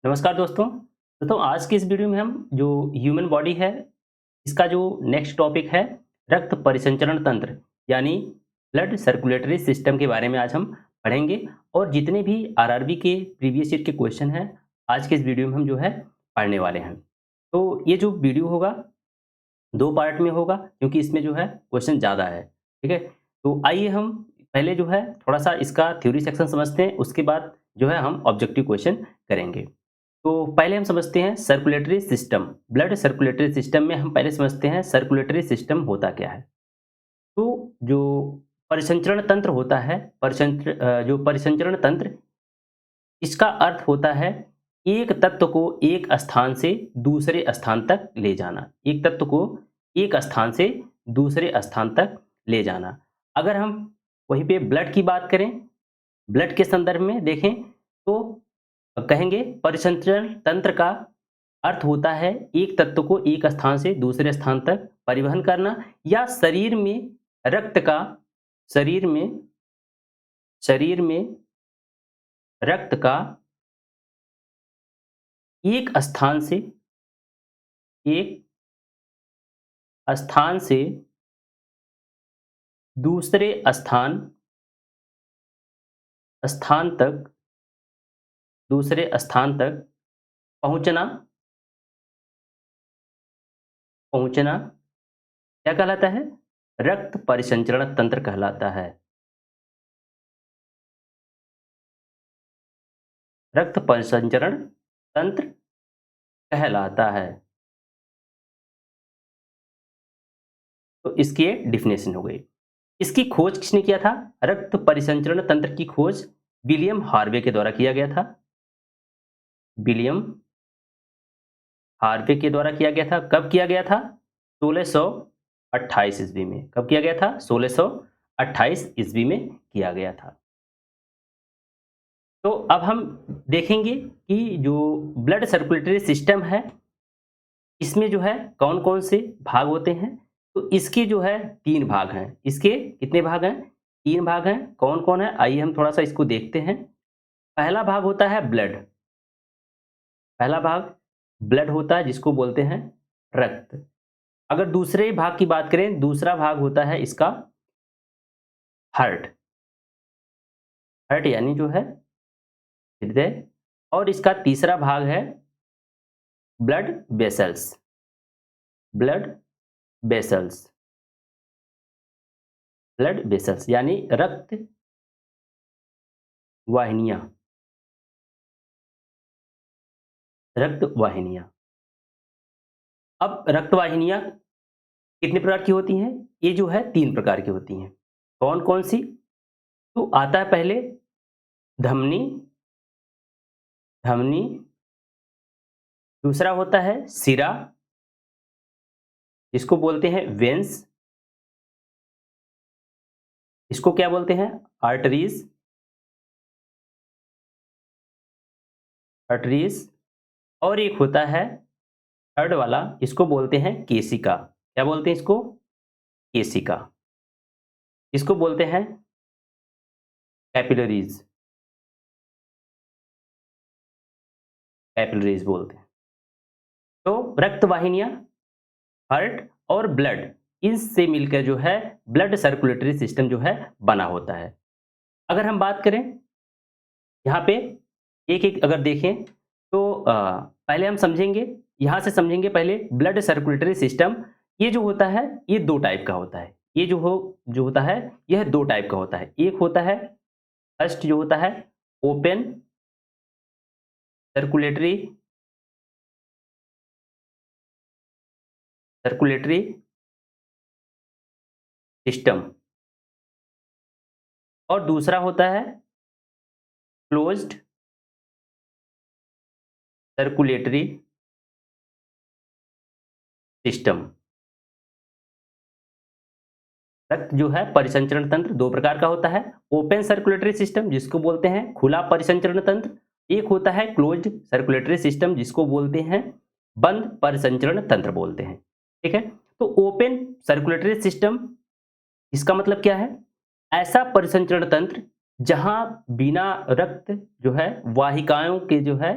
नमस्कार दोस्तों आज की इस वीडियो में हम जो ह्यूमन बॉडी है इसका जो नेक्स्ट टॉपिक है रक्त परिसंचरण तंत्र यानी ब्लड सर्कुलेटरी सिस्टम के बारे में आज हम पढ़ेंगे। और जितने भी आरआरबी के प्रीवियस ईयर के क्वेश्चन हैं आज के इस वीडियो में हम जो है पढ़ने वाले हैं। तो ये जो वीडियो होगा दो पार्ट में होगा क्योंकि इसमें जो है क्वेश्चन ज़्यादा है। ठीक है, तो आइए हम पहले जो है थोड़ा सा इसका थ्योरी सेक्शन समझते हैं, उसके बाद जो है हम ऑब्जेक्टिव क्वेश्चन करेंगे। तो पहले हम समझते हैं circulatory system. Blood circulatory system में हम पहले समझते हैं सर्कुलेटरी सिस्टम होता क्या है। तो जो परिसंचरण तंत्र होता है, जो परिसंचरण तंत्र, इसका अर्थ होता है एक तत्व को एक स्थान से दूसरे स्थान तक ले जाना। एक तत्व को एक स्थान से दूसरे स्थान तक ले जाना। अगर हम वहीं पे ब्लड की बात करें, ब्लड के संदर्भ में देखें तो कहेंगे परिसंचरण तंत्र का अर्थ होता है एक तत्व को एक स्थान से दूसरे स्थान तक परिवहन करना या शरीर में रक्त का शरीर में शरीर में रक्त का एक एक स्थान से दूसरे स्थान तक पहुंचना पहुंचना क्या कहलाता है? रक्त परिसंचरण तंत्र कहलाता है। रक्त परिसंचरण तंत्र कहलाता है। तो इसकी एक डिफिनेशन हो गई। इसकी खोज किसने किया था? रक्त परिसंचरण तंत्र की खोज विलियम हार्वे के द्वारा किया गया था। विलियम हार्वे के द्वारा किया गया था। कब किया गया था? 1628 ईस्वी में। कब किया गया था? 1628 ईस्वी में किया गया था। तो अब हम देखेंगे कि जो ब्लड सर्कुलेटरी सिस्टम है इसमें जो है कौन कौन से भाग होते हैं। तो इसके जो है 3 भाग हैं। इसके कितने भाग हैं? 3 भाग हैं। कौन कौन है आइए हम थोड़ा सा इसको देखते हैं। पहला भाग होता है ब्लड। पहला भाग ब्लड होता है जिसको बोलते हैं रक्त। अगर दूसरे भाग की बात करें, दूसरा भाग होता है इसका हार्ट। हार्ट यानी जो है हृदय। और इसका तीसरा भाग है blood vessels. Blood vessels blood vessels यानी रक्त वाहिनियां। रक्त वाहिनियां। अब रक्त वाहिनियां कितने प्रकार की होती हैं? ये जो है 3 प्रकार की होती हैं। कौन कौन सी? तो आता है पहले धमनी। धमनी। दूसरा होता है सिरा जिसको बोलते हैं वेन्स। इसको क्या बोलते हैं? आर्टरीज। आर्टरीज। और एक होता है थर्ड वाला, इसको बोलते हैं केशिका। क्या बोलते हैं इसको? केशिका। इसको बोलते हैं कैपिलरीज। कैपिलरीज बोलते हैं। तो रक्त वाहिनियां, हार्ट और ब्लड, इनसे मिलकर जो है ब्लड सर्कुलेटरी सिस्टम जो है बना होता है। अगर हम बात करें यहाँ पे एक एक अगर देखें तो पहले हम समझेंगे, यहाँ से समझेंगे पहले ब्लड सर्कुलेटरी सिस्टम। ये जो होता है ये 2 टाइप का होता है। ये जो होता है यह 2 टाइप का होता है। एक होता है फर्स्ट जो होता है ओपन सर्कुलेटरी सर्कुलेटरी सिस्टम और दूसरा होता है क्लोज्ड सर्कुलेटरी सिस्टम। रक्त जो है परिसंचरण तंत्र 2 प्रकार का होता है। ओपन सर्कुलेटरी सिस्टम जिसको बोलते हैं खुला परिसंचरण तंत्र। एक होता है क्लोज्ड सर्कुलेटरी सिस्टम जिसको बोलते हैं बंद परिसंचरण तंत्र बोलते हैं। ठीक है, तो ओपन सर्कुलेटरी सिस्टम इसका मतलब क्या है? ऐसा परिसंचरण तंत्र जहां बिना रक्त जो है वाहिकाओं के जो है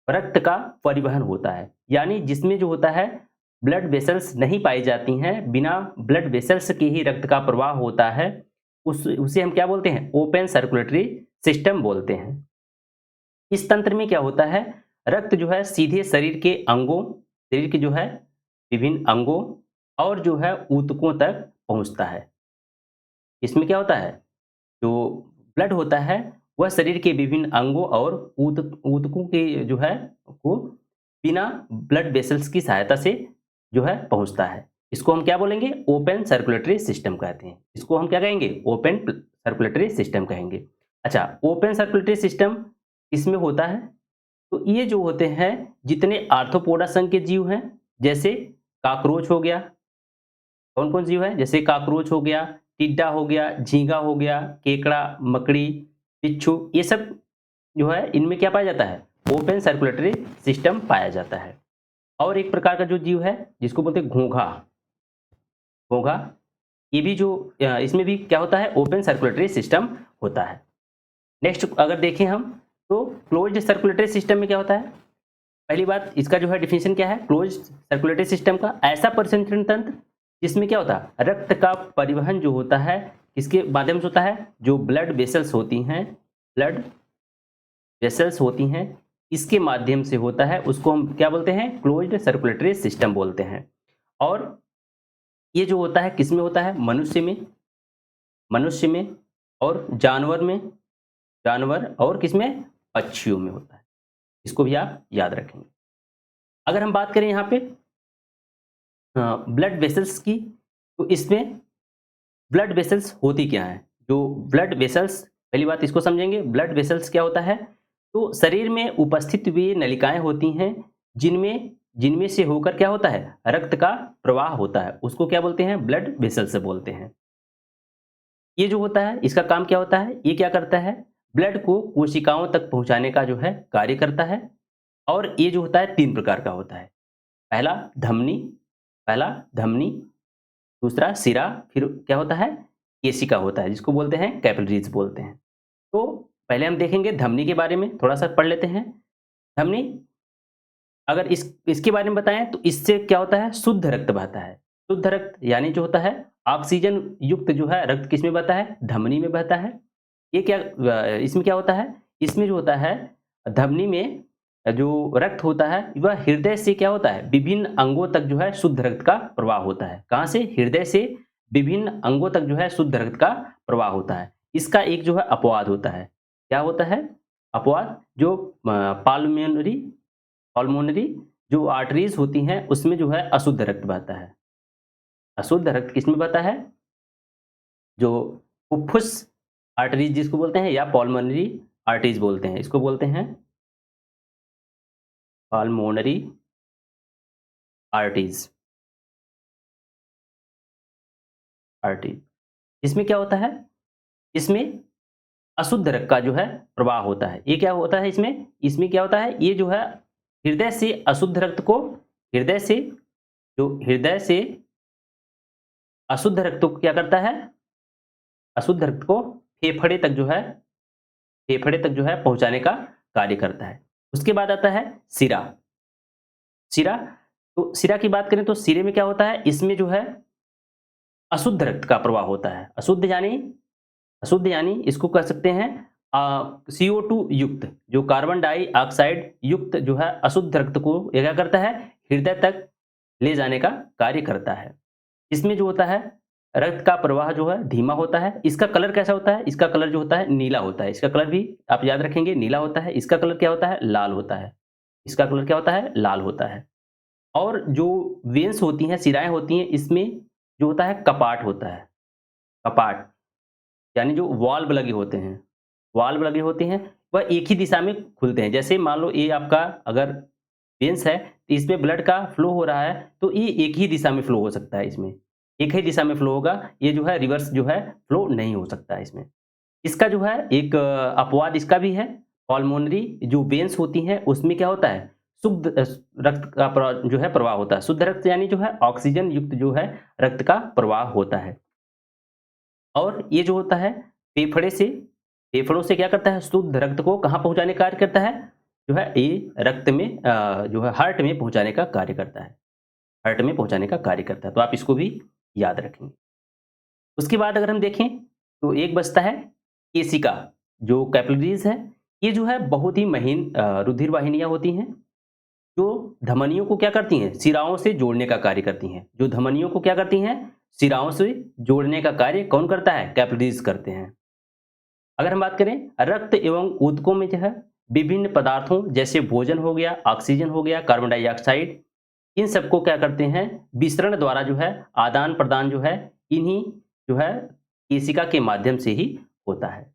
रक्त का परिवहन होता है, यानी जिसमें जो होता है ब्लड वेसल्स नहीं पाई जाती हैं, बिना ब्लड वेसल्स के ही रक्त का प्रवाह होता है, उसे हम क्या बोलते हैं? ओपन सर्कुलेटरी सिस्टम बोलते हैं। इस तंत्र में क्या होता है, रक्त जो है सीधे शरीर के अंगों, शरीर के जो है विभिन्न अंगों और जो है ऊतकों तक पहुंचता है। इसमें क्या होता है, जो ब्लड होता है वह शरीर के विभिन्न अंगों और ऊतकों के जो है को बिना ब्लड वेसल्स की सहायता से जो है पहुंचता है। इसको हम क्या बोलेंगे? ओपन सर्कुलेटरी सिस्टम कहते हैं। इसको हम क्या कहेंगे? ओपन सर्कुलेटरी सिस्टम कहेंगे। अच्छा, ओपन सर्कुलेटरी सिस्टम किसमें होता है? तो ये जो होते हैं जितने आर्थ्रोपोडा संघ के जीव हैं, जैसे कॉकरोच हो गया, कौन-कौन जीव है? जैसे कॉकरोच हो गया, टिड्डा हो गया, झींगा हो गया, केकड़ा, मकड़ी, बिच्छू, ये सब जो है इनमें क्या पाया जाता है? ओपन सर्कुलेटरी सिस्टम पाया जाता है। और एक प्रकार का जो जीव है जिसको बोलते हैं घोंघा, घोंघा, ये भी जो इसमें भी क्या होता है? ओपन सर्कुलेटरी सिस्टम होता है। नेक्स्ट अगर देखें हम, तो क्लोज्ड सर्कुलेटरी सिस्टम में क्या होता है? पहली बात इसका जो है डेफिनेशन क्या है? क्लोज्ड सर्कुलेटरी सिस्टम का ऐसा परिसंचरण तंत्र जिसमें क्या होता है? रक्त का परिवहन जो होता है किसके माध्यम से होता है? जो ब्लड वेसल्स होती हैं, ब्लड वेसल्स होती हैं, इसके माध्यम से होता है, उसको हम क्या बोलते हैं? क्लोज्ड सर्कुलेटरी सिस्टम बोलते हैं। और ये जो होता है किसमें होता है? मनुष्य में और जानवर में, जानवर और किसमें? पक्षियों में होता है। इसको भी आप याद रखेंगे। अगर हम बात करें यहाँ पे ब्लड वेसल्स की, तो इसमें ब्लड वेसल्स होती क्या है? जो ब्लड वेसल्स, पहली बात इसको समझेंगे, ब्लड वेसल्स क्या होता है? तो शरीर में उपस्थित वे नलिकाएं होती हैं जिनमें जिनमें से होकर क्या होता है? रक्त का प्रवाह होता है, उसको क्या बोलते हैं? ब्लड वेसल्स बोलते हैं। ये जो होता है इसका काम क्या होता है? ये क्या करता है? ब्लड को कोशिकाओं तक पहुंचाने का जो है कार्य करता है। और ये जो होता है 3 प्रकार का होता है। पहला धमनी, पहला धमनी, दूसरा सिरा, फिर क्या होता है? केशिका होता है, जिसको बोलते हैं कैपिलरीज बोलते हैं। तो पहले हम देखेंगे धमनी के बारे में, थोड़ा-सा पढ़ लेते हैं। धमनी, अगर इसके बारे में बताएँ तो इससे क्या होता है? शुद्ध रक्त बहता है। शुद्ध रक्त यानी जो होता है ऑक्सीजन युक्त जो है रक्त किसमें बहता है? धमनी में बहता है। ये क्या इसमें क्या होता है? इसमें जो होता है धमनी में जो रक्त होता है वह हृदय से क्या होता है? विभिन्न अंगों तक जो है शुद्ध रक्त का प्रवाह होता है। कहाँ से? हृदय से विभिन्न अंगों तक जो है शुद्ध रक्त का प्रवाह होता है। इसका एक जो है अपवाद होता है। क्या होता है? अपवाद, जो पाल्मोनरी पल्मोनरी जो आर्टरीज होती हैं उसमें जो है अशुद्ध रक्त बहता है। अशुद्ध रक्त किसमें बहता है? जो फुफ्फुस आर्टरीज जिसको बोलते हैं, या पल्मोनरी आर्टरीज बोलते हैं, इसको बोलते हैं पल्मोनरी आर्टरीज, आर्टरीज। इसमें क्या होता है? इसमें अशुद्ध रक्त का जो है प्रवाह होता है। ये क्या होता है इसमें? इसमें क्या होता है? ये जो है हृदय से अशुद्ध रक्त को, हृदय से हृदय से अशुद्ध रक्त को क्या करता है? अशुद्ध रक्त को फेफड़े तक जो है, फेफड़े तक जो है पहुंचाने का कार्य करता है। उसके बाद आता है सिरा। सिरा, तो सिरा की बात करें तो सिरे में क्या होता है? इसमें जो है अशुद्ध रक्त का प्रवाह होता है। अशुद्ध यानी इसको कह सकते हैं CO2 युक्त, जो कार्बन डाइऑक्साइड युक्त जो है अशुद्ध रक्त को ये क्या करता है? हृदय तक ले जाने का कार्य करता है। इसमें जो होता है रक्त का प्रवाह जो है धीमा होता है। इसका कलर कैसा होता है? इसका कलर जो होता है नीला होता है। इसका कलर भी आप याद रखेंगे, नीला होता है। इसका कलर क्या होता है? लाल होता है। इसका कलर क्या होता है? लाल होता है। और जो वेन्स होती हैं, शिराएँ होती हैं, इसमें जो होता है कपाट होता है। कपाट यानी जो वाल्व लगे होते हैं, वाल्व लगे होते हैं, वह एक ही दिशा में खुलते हैं। जैसे मान लो ये आपका अगर वेन्स है, तो इसमें ब्लड का फ्लो हो रहा है, तो ये एक ही दिशा में फ्लो हो सकता है इसमें। एक ही दिशा में फ्लो होगा, ये जो है रिवर्स जो है फ्लो नहीं हो सकता है इसमें। इसका जो है एक अपवाद इसका भी है, पल्मोनरी जो वेन्स होती हैं, उसमें क्या होता है? शुद्ध रक्त का जो है प्रवाह होता है। शुद्ध रक्त यानी जो है ऑक्सीजन युक्त जो है रक्त का प्रवाह होता है। और ये जो होता है फेफड़े से, फेफड़ों से क्या करता है? शुद्ध रक्त को कहाँ पहुँचाने का कार्य करता है? जो है ये रक्त में जो है हार्ट में पहुँचाने का कार्य करता है। हार्ट में पहुँचाने का कार्य करता है, तो आप इसको भी याद रखेंगे। उसके बाद अगर हम देखें तो एक बचता है केशिका, जो कैपिलरीज़ है, ये जो है बहुत ही महीन रुधिर वाहिनियाँ होती हैं, जो धमनियों को क्या करती हैं? शिराओं से जोड़ने का कार्य करती हैं। जो धमनियों को क्या करती हैं? शिराओं से जोड़ने का कार्य कौन करता है? कैपिलरीज़ करते हैं। अगर हम बात करें रक्त एवं ऊतकों में जो है विभिन्न पदार्थों जैसे भोजन हो गया, ऑक्सीजन हो गया, कार्बन डाइऑक्साइड, इन सबको क्या करते हैं? विसरण द्वारा जो है आदान-प्रदान जो है इन्हीं जो है केशिका के माध्यम से ही होता है।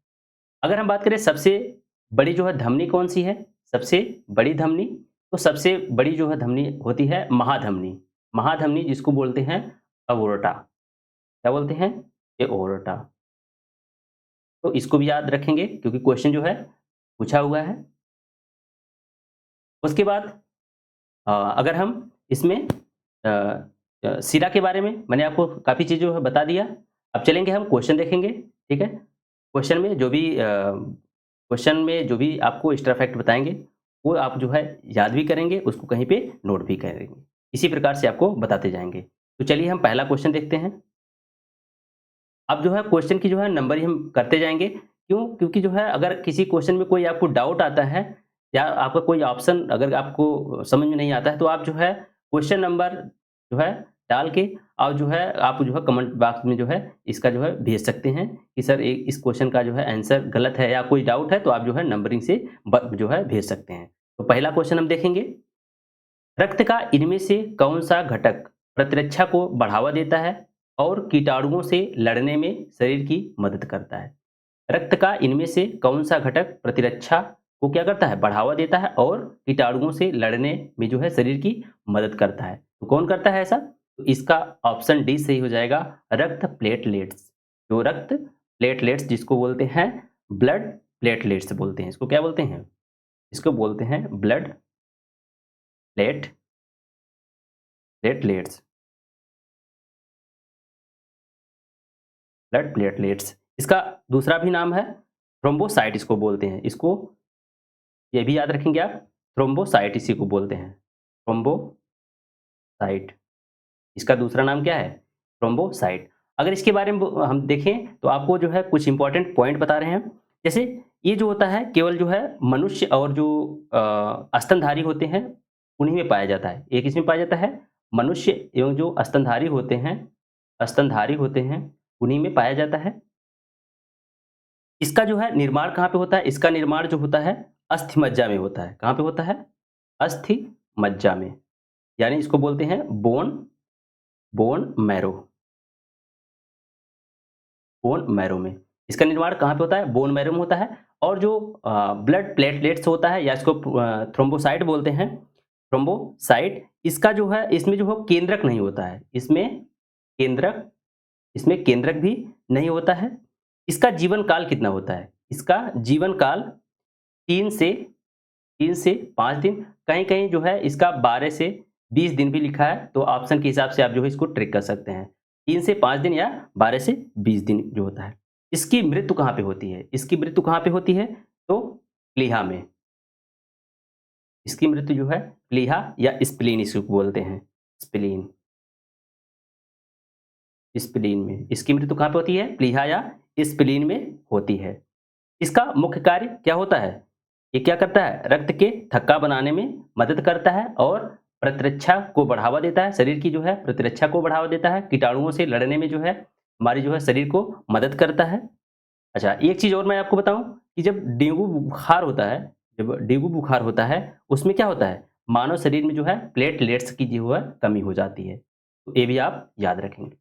अगर हम बात करें सबसे बड़ी जो है धमनी कौन-सी है? सबसे बड़ी धमनी, तो सबसे बड़ी जो है धमनी होती है महाधमनी। महाधमनी जिसको बोलते हैं अओर्टा। क्या बोलते हैं? एओर्टा। तो इसको भी याद रखेंगे क्योंकि क्वेश्चन जो है पूछा हुआ है। उसके बाद अगर हम इसमें सिरा के बारे में मैंने आपको काफ़ी चीज़ जो है बता दिया। अब चलेंगे हम क्वेश्चन देखेंगे, ठीक है? क्वेश्चन में जो भी आपको एक्स्ट्रा फैक्ट बताएँगे, वो आप जो है याद भी करेंगे, उसको कहीं पे नोट भी करेंगे। इसी प्रकार से आपको बताते जाएँगे। तो चलिए हम पहला क्वेश्चन देखते हैं। अब जो है क्वेश्चन की जो है नंबरिंग हम करते जाएँगे। क्यों? क्योंकि जो है अगर किसी क्वेश्चन में कोई आपको डाउट आता है या आपका कोई ऑप्शन अगर आपको समझ में नहीं आता है, तो आप जो है क्वेश्चन नंबर जो है डाल के और जो है आप जो है कमेंट बॉक्स में जो है इसका जो है भेज सकते हैं कि सर इस क्वेश्चन का जो है आंसर गलत है या कोई डाउट है तो आप जो है नंबरिंग से जो है भेज सकते हैं। तो पहला क्वेश्चन हम देखेंगे। रक्त का इनमें से कौन सा घटक प्रतिरक्षा को बढ़ावा देता है और कीटाणुओं से लड़ने में शरीर की मदद करता है? रक्त का इनमें से कौन सा घटक प्रतिरक्षा को क्या करता है? बढ़ावा देता है और कीटाणुओं से लड़ने में जो है शरीर की मदद करता है। तो कौन करता है ऐसा? तो इसका ऑप्शन डी सही हो जाएगा, रक्त प्लेटलेट्स। जो रक्त प्लेटलेट्स जिसको बोलते हैं ब्लड प्लेटलेट्स बोलते हैं। इसको क्या बोलते हैं? इसको बोलते हैं blood plate platelets. Blood platelets इसका दूसरा भी नाम है थ्रोम्बोसाइट इसको बोलते हैं। इसको ये भी याद रखेंगे आप, थ्रोम्बोसाइट इसी को बोलते हैं। थ्रोम्बोसाइट इसका दूसरा नाम क्या है? थ्रोम्बोसाइट। अगर इसके बारे में हम देखें तो आपको जो है कुछ इंपॉर्टेंट पॉइंट बता रहे हैं। जैसे ये जो होता है केवल जो है मनुष्य और जो स्तनधारी होते हैं उन्हीं में पाया जाता है। एक इसमें पाया जाता है मनुष्य एवं जो स्तनधारी होते हैं उन्हीं में पाया जाता है। इसका जो है निर्माण कहाँ पे होता है? इसका निर्माण जो होता है अस्थि मज्जा में होता है। कहाँ पे होता है? अस्थि मज्जा में। यानी इसको बोलते हैं bone bone marrow. Bone marrow में। इसका निर्माण कहाँ पे होता है? बोन मैरो में होता है। और जो ब्लड प्लेटलेट्स होता है या इसको थ्रोम्बोसाइट बोलते हैं। थ्रोम्बोसाइट इसका जो है इसमें जो है केंद्रक नहीं होता है। केंद्रक इसमें केंद्रक भी नहीं होता है। इसका जीवन काल कितना होता है? इसका जीवन काल 3 से 5 दिन, कहीं-कहीं जो है इसका 12 से 20 दिन भी लिखा है, तो ऑप्शन के हिसाब से आप जो है इसको ट्रिक कर सकते हैं। 3 से 5 दिन या 12 से 20 दिन जो होता है। इसकी मृत्यु कहाँ पे होती है? इसकी मृत्यु कहाँ पे होती है? तो प्लीहा में। इसकी मृत्यु जो है प्लीहा या स्प्लीन इसको बोलते हैं। स्प्लीन स्प्लीन में। इसकी मृत्यु कहाँ पे होती है? प्लीहा या स्प्लीन में होती है। इसका मुख्य कार्य क्या होता है? ये क्या करता है? रक्त के थक्का बनाने में मदद करता है और प्रतिरक्षा को बढ़ावा देता है। शरीर की जो है प्रतिरक्षा को बढ़ावा देता है। कीटाणुओं से लड़ने में जो है हमारी जो है शरीर को मदद करता है। अच्छा, एक चीज़ और मैं आपको बताऊँ कि जब डेंगू बुखार होता है, उसमें क्या होता है? मानव शरीर में जो है प्लेटलेट्स की जो है कमी हो जाती है। तो ये भी आप याद रखेंगे।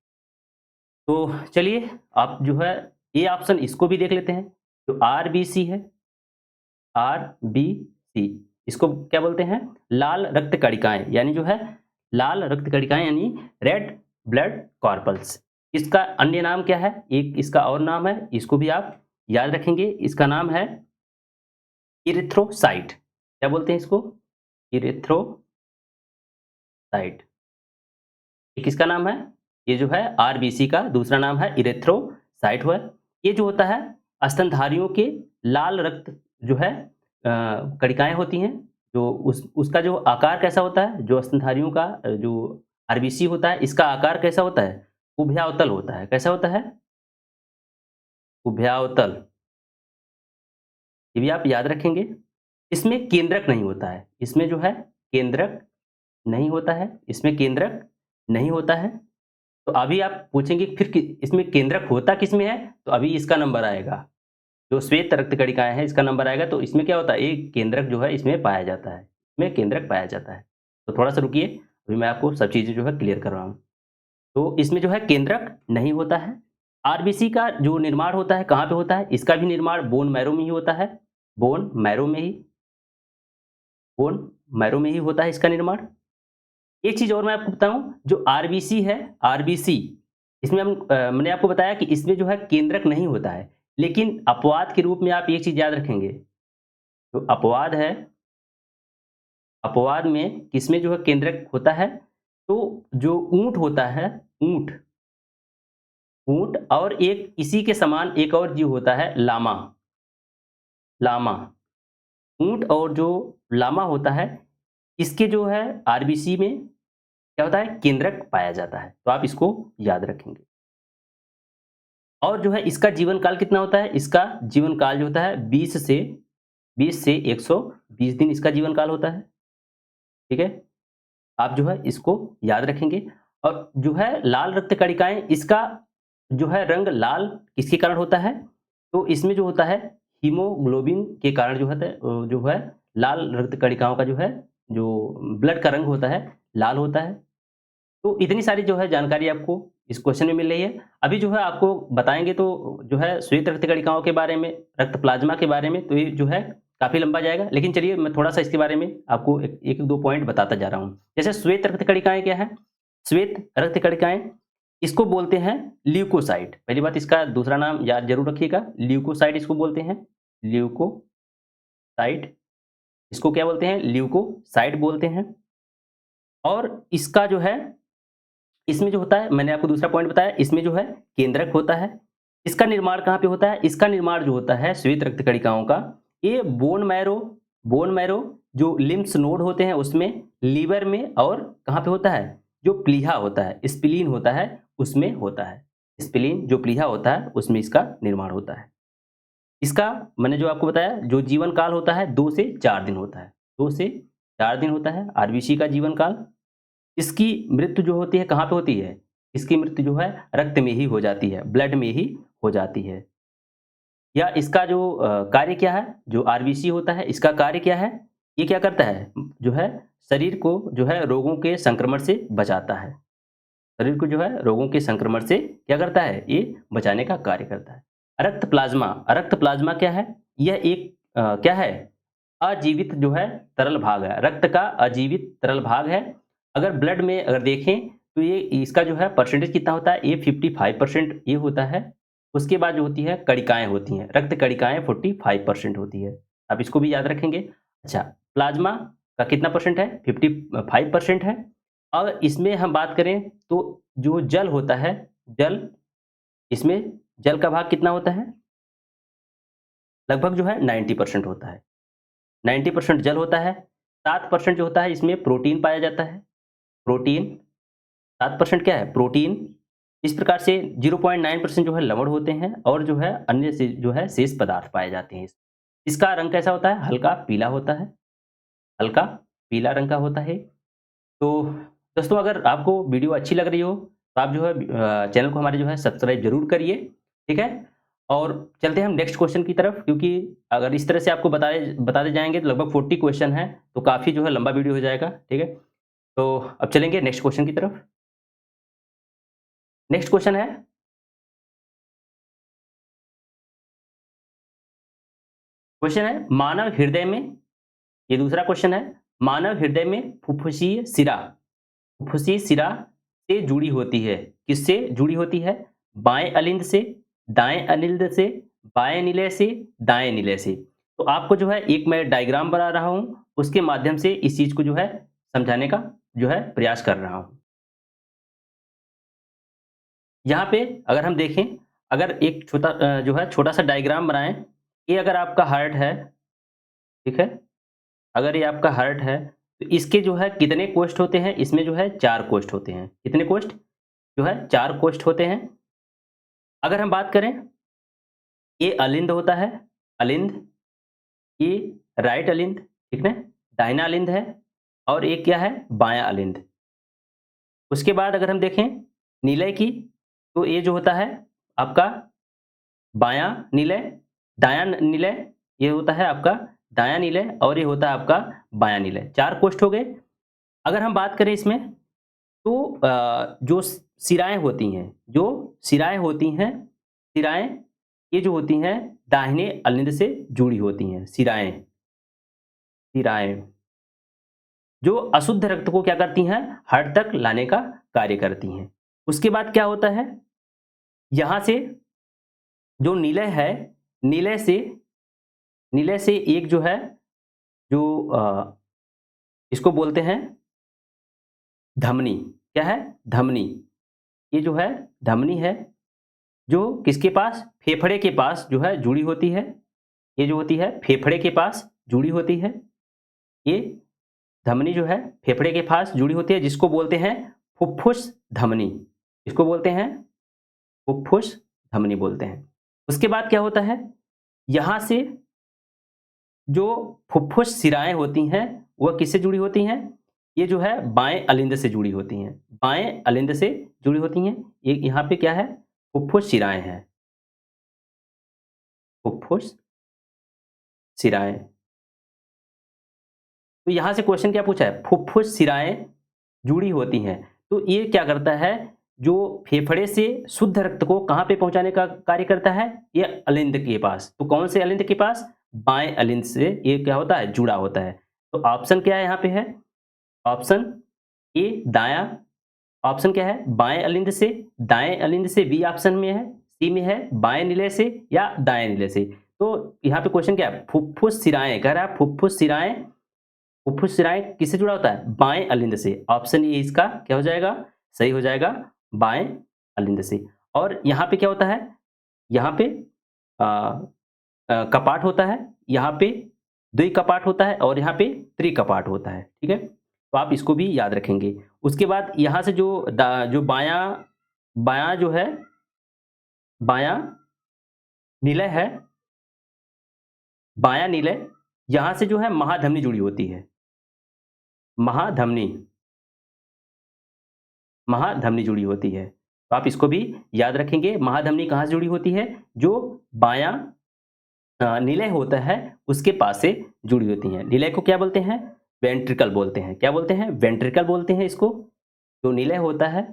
तो चलिए आप जो है ये ऑप्शन इसको भी देख लेते हैं। जो आरबीसी है, आरबीसी इसको क्या बोलते हैं? लाल रक्त कणिकाएँ यानी जो है लाल रक्त कणिकाएँ यानी रेड ब्लड कॉर्पल्स। इसका अन्य नाम क्या है? एक इसका और नाम है, इसको भी आप याद रखेंगे। इसका नाम है इरिथ्रोसाइट। क्या बोलते हैं इसको? इरिथ्रोसाइट। ये किसका नाम है? ये जो है आरबीसी का दूसरा नाम है इरिथ्रोसाइट हुआ। ये जो होता है स्तनधारियों के लाल रक्त जो है कणिकाएँ होती हैं, जो उसका जो आकार कैसा होता है, जो स्तनधारियों का जो आरबीसी होता है, इसका आकार कैसा होता है? उभयावतल होता है। कैसा होता है? उभयावतल। ये भी आप याद रखेंगे। इसमें केंद्रक नहीं होता है। इसमें जो है केंद्रक नहीं होता है, इसमें केंद्रक नहीं होता है। तो अभी आप पूछेंगे फिर कि इसमें केंद्रक होता किसमें है? तो अभी इसका नंबर आएगा। जो श्वेत रक्त कणिकाएँ हैं, इसका नंबर आएगा। तो इसमें क्या होता है? एक केंद्रक जो है इसमें पाया जाता है। इसमें केंद्रक पाया जाता है। तो थोड़ा-सा रुकिए, अभी मैं आपको सब चीज़ें जो है क्लियर कर रहा हूँ। तो इसमें जो है केंद्रक नहीं होता है। आरबीसी का जो निर्माण होता है, कहाँ पे होता है? इसका भी निर्माण बोन मैरो में ही होता है। बोन मैरो में ही बोन मैरो में ही होता है इसका निर्माण। एक चीज़ और मैं आपको बताऊँ, जो आरबीसी है, आरबीसी इसमें मैंने आपको बताया कि इसमें जो है केंद्रक नहीं होता है, लेकिन अपवाद के रूप में आप एक चीज़ याद रखेंगे, जो अपवाद है, अपवाद में किसमें जो है केंद्रक होता है, तो जो ऊँट होता है, ऊँट ऊँट और एक इसी के समान एक और जीव होता है लामा, लामा। ऊँट और जो लामा होता है, इसके जो है आरबीसी में क्या होता है? केंद्रक पाया जाता है। तो आप इसको याद रखेंगे। और जो है इसका जीवन काल कितना होता है? इसका जीवन काल जो होता है 20 से 120 दिन इसका जीवन काल होता है। ठीक है? आप जो है इसको याद रखेंगे। और जो है लाल रक्त कणिकाएँ, इसका जो है रंग लाल किसके कारण होता है? तो इसमें जो होता है हीमोग्लोबिन के कारण जो है लाल रक्त कणिकाओं का जो है, जो ब्लड का रंग होता है, लाल होता है। तो इतनी सारी जो है जानकारी आपको इस क्वेश्चन में मिल रही है। अभी जो है आपको बताएँगे तो जो है श्वेत रक्त कणिकाओं के बारे में, रक्त प्लाज़्मा के बारे में, तो ये जो है काफ़ी लंबा जाएगा। लेकिन चलिए मैं थोड़ा-सा इसके बारे में आपको एक 1-2 पॉइंट बताता जा रहा हूँ। जैसे श्वेत रक्त कणिकाएँ क्या है? श्वेत रक्त कणिकाएँ, इसको बोलते हैं ल्यूकोसाइट। पहली बात, इसका दूसरा नाम याद ज़रूर रखिएगा, ल्यूकोसाइट इसको बोलते हैं। ल्यूकोसाइट, इसको क्या बोलते हैं? ल्यूकोसाइट बोलते हैं। और इसका जो है, इसमें जो होता है, मैंने आपको दूसरा पॉइंट बताया, इसमें जो है केंद्रक होता है। इसका निर्माण कहाँ पे होता है? इसका निर्माण जो होता है श्वेत रक्त कणिकाओं का, ये बोन मैरो जो लिम्फ नोड होते हैं उसमें, लीवर में, और कहाँ पे होता है? जो प्लीहा होता है, स्प्लीन होता है, उसमें होता है। स्प्लीन जो प्लीहा होता है उसमें इसका निर्माण होता है। इसका मैंने जो आपको बताया, जो जीवन काल होता है 2 से 4 दिन होता है। 2 से 4 दिन होता है आरबीसी का जीवन काल। इसकी मृत्यु जो होती है कहाँ पे होती है? इसकी मृत्यु जो है रक्त में ही हो जाती है, ब्लड में ही हो जाती है। या इसका जो कार्य क्या है? जो आरबीसी होता है, इसका कार्य क्या है? ये क्या करता है? जो है शरीर को जो है रोगों के संक्रमण से बचाता है। शरीर को जो है रोगों के संक्रमण से क्या करता है? ये बचाने का कार्य करता है। रक्त प्लाज्मा क्या है? यह एक क्या है? अजीवित जो है तरल भाग है। रक्त का अजीवित तरल भाग है। अगर ब्लड में अगर देखें तो ये इसका जो है परसेंटेज कितना होता है? ये 55% ये होता है। उसके बाद जो होती है कणिकाएँ होती हैं। रक्त कणिकाएँ 45% होती है। आप इसको भी याद रखेंगे। अच्छा, प्लाज़्मा का कितना परसेंट है? 55% है। और इसमें हम बात करें तो जो जल होता है, जल, इसमें जल का भाग कितना होता है? लगभग जो है 90% होता है। 90% जल होता है। 7% जो होता है इसमें प्रोटीन पाया जाता है। प्रोटीन, 7% क्या है? प्रोटीन। इस प्रकार से 0.9% जो है लवण होते हैं, और जो है अन्य से जो है शेष पदार्थ पाए जाते हैं। इसका रंग कैसा होता है? हल्का पीला होता है। हल्का पीला रंग का होता है। तो दोस्तों, अगर आपको वीडियो अच्छी लग रही हो तो आप जो है चैनल को हमारे जो है सब्सक्राइब ज़रूर करिए, ठीक है? और चलते हैं हम नेक्स्ट क्वेश्चन की तरफ, क्योंकि अगर इस तरह से आपको बताते जाएँगे तो लगभग 40 क्वेश्चन हैं, तो काफ़ी जो है लंबा वीडियो हो जाएगा, ठीक है? तो अब चलेंगे नेक्स्ट क्वेश्चन की तरफ। नेक्स्ट क्वेश्चन है, मानव हृदय में, ये दूसरा क्वेश्चन है, मानव हृदय में फुफ्फुसीय सिरा से जुड़ी होती है। किससे जुड़ी होती है? बाएँ अलिंद से, दाएँ अनिल्द से, बाएँ निलय से, दाएँ निलय से। तो आपको जो है एक मैं डायग्राम बना रहा हूँ, उसके माध्यम से इस चीज़ को जो है समझाने का जो है प्रयास कर रहा हूँ। यहाँ पे अगर हम देखें, अगर एक जो है छोटा-सा डायग्राम बनाएँ, ये अगर आपका हार्ट है, ठीक है। अगर ये आपका हार्ट है तो इसके जो है कितने कोष्ठ होते हैं, इसमें जो है 4 कोष्ठ होते हैं। कितने कोष्ठ? जो है 4 कोष्ठ होते हैं। अगर हम बात करें, ये अलिंद होता है, अलिंद, ये राइट अलिंद, ठीक है, दाहिना अलिंद है, और एक क्या है, बायां अलिंद। उसके बाद अगर हम देखें निलय की, तो ये जो होता है आपका बायां निलय, दायां निलय, ये होता है आपका दायां निलय, और ये होता है आपका बायां निलय। 4 कोष्ठ हो गए। अगर हम बात करें इसमें, तो जो शिराएँ होती हैं, जो शिराएँ होती हैं, शिराएँ ये जो होती हैं दाहिने अलिंद से जुड़ी होती हैं, शिराएँ, शिराएँ, जो अशुद्ध रक्त को क्या करती हैं, हार्ट तक लाने का कार्य करती हैं। उसके बाद क्या होता है, यहाँ से जो निलय है, निलय से, निलय से एक जो है, जो इसको बोलते हैं धमनी। क्या है? धमनी। ये जो है धमनी है, जो किसके पास, फेफड़े के पास जो है जुड़ी होती है। ये जो होती है फेफड़े के पास जुड़ी होती है। ये धमनी जो है फेफड़े के पास जुड़ी होती है, जिसको बोलते हैं फुफ्फुस धमनी। इसको बोलते हैं फुफ्फुस धमनी बोलते हैं। उसके बाद क्या होता है, यहाँ से जो फुफ्फुस शिराएँ होती हैं, वह किससे जुड़ी होती हैं? ये जो है बाएँ अलिंद से जुड़ी होती हैं। बाएँ अलिंद से जुड़ी होती हैं। ये यहाँ पे क्या है? फुफ्फुस शिराएँ हैं। फुफ्फुस शिराएँ। तो यहाँ से क्वेश्चन क्या पूछा है? फुफ्फुस शिराएँ जुड़ी होती हैं। तो ये क्या करता है? जो फेफड़े से शुद्ध रक्त को कहाँ पे पहुँचाने का कार्य करता है? ये अलिंद के पास। तो कौन से अलिंद के पास? बाएँ अलिंद से ये क्या होता है? जुड़ा होता है। तो ऑप्शन क्या है यहाँ पे है? ऑप्शन ए दायाँ, ऑप्शन क्या है? बाएँ अलिंद से, दाएँ अलिंद से बी ऑप्शन में है, सी में है बाएँ निलय से या दाएँ निलय से। तो यहाँ पे क्वेश्चन क्या है? फुफ्फुस शिराएँ, कह रहा है फुफ्फुस शिराएँ, फुफ्फुस शिराएँ किससे जुड़ा होता है? बाएँ अलिंद से। ऑप्शन ए इसका क्या हो जाएगा? सही हो जाएगा, बाएँ अलिंद से। और यहाँ पे क्या होता है? यहाँ पे कपाट होता है, यहाँ पे द्विकपाट होता है और यहाँ पे त्रिकपाट होता है, ठीक है? तो आप इसको भी याद रखेंगे। उसके बाद यहाँ से जो बायाँ बायाँ जो है, बायाँ निलय है, बायाँ निलय, यहाँ से जो है महाधमनी जुड़ी होती है। महाधमनी, महाधमनी जुड़ी होती है। तो आप इसको भी याद रखेंगे, महाधमनी कहाँ से जुड़ी होती है? जो बायाँ निलय होता है उसके पास से जुड़ी होती हैं। निलय को क्या बोलते हैं? वेंट्रिकल बोलते हैं। क्या बोलते हैं? वेंट्रिकल बोलते हैं इसको। जो निलय होता है,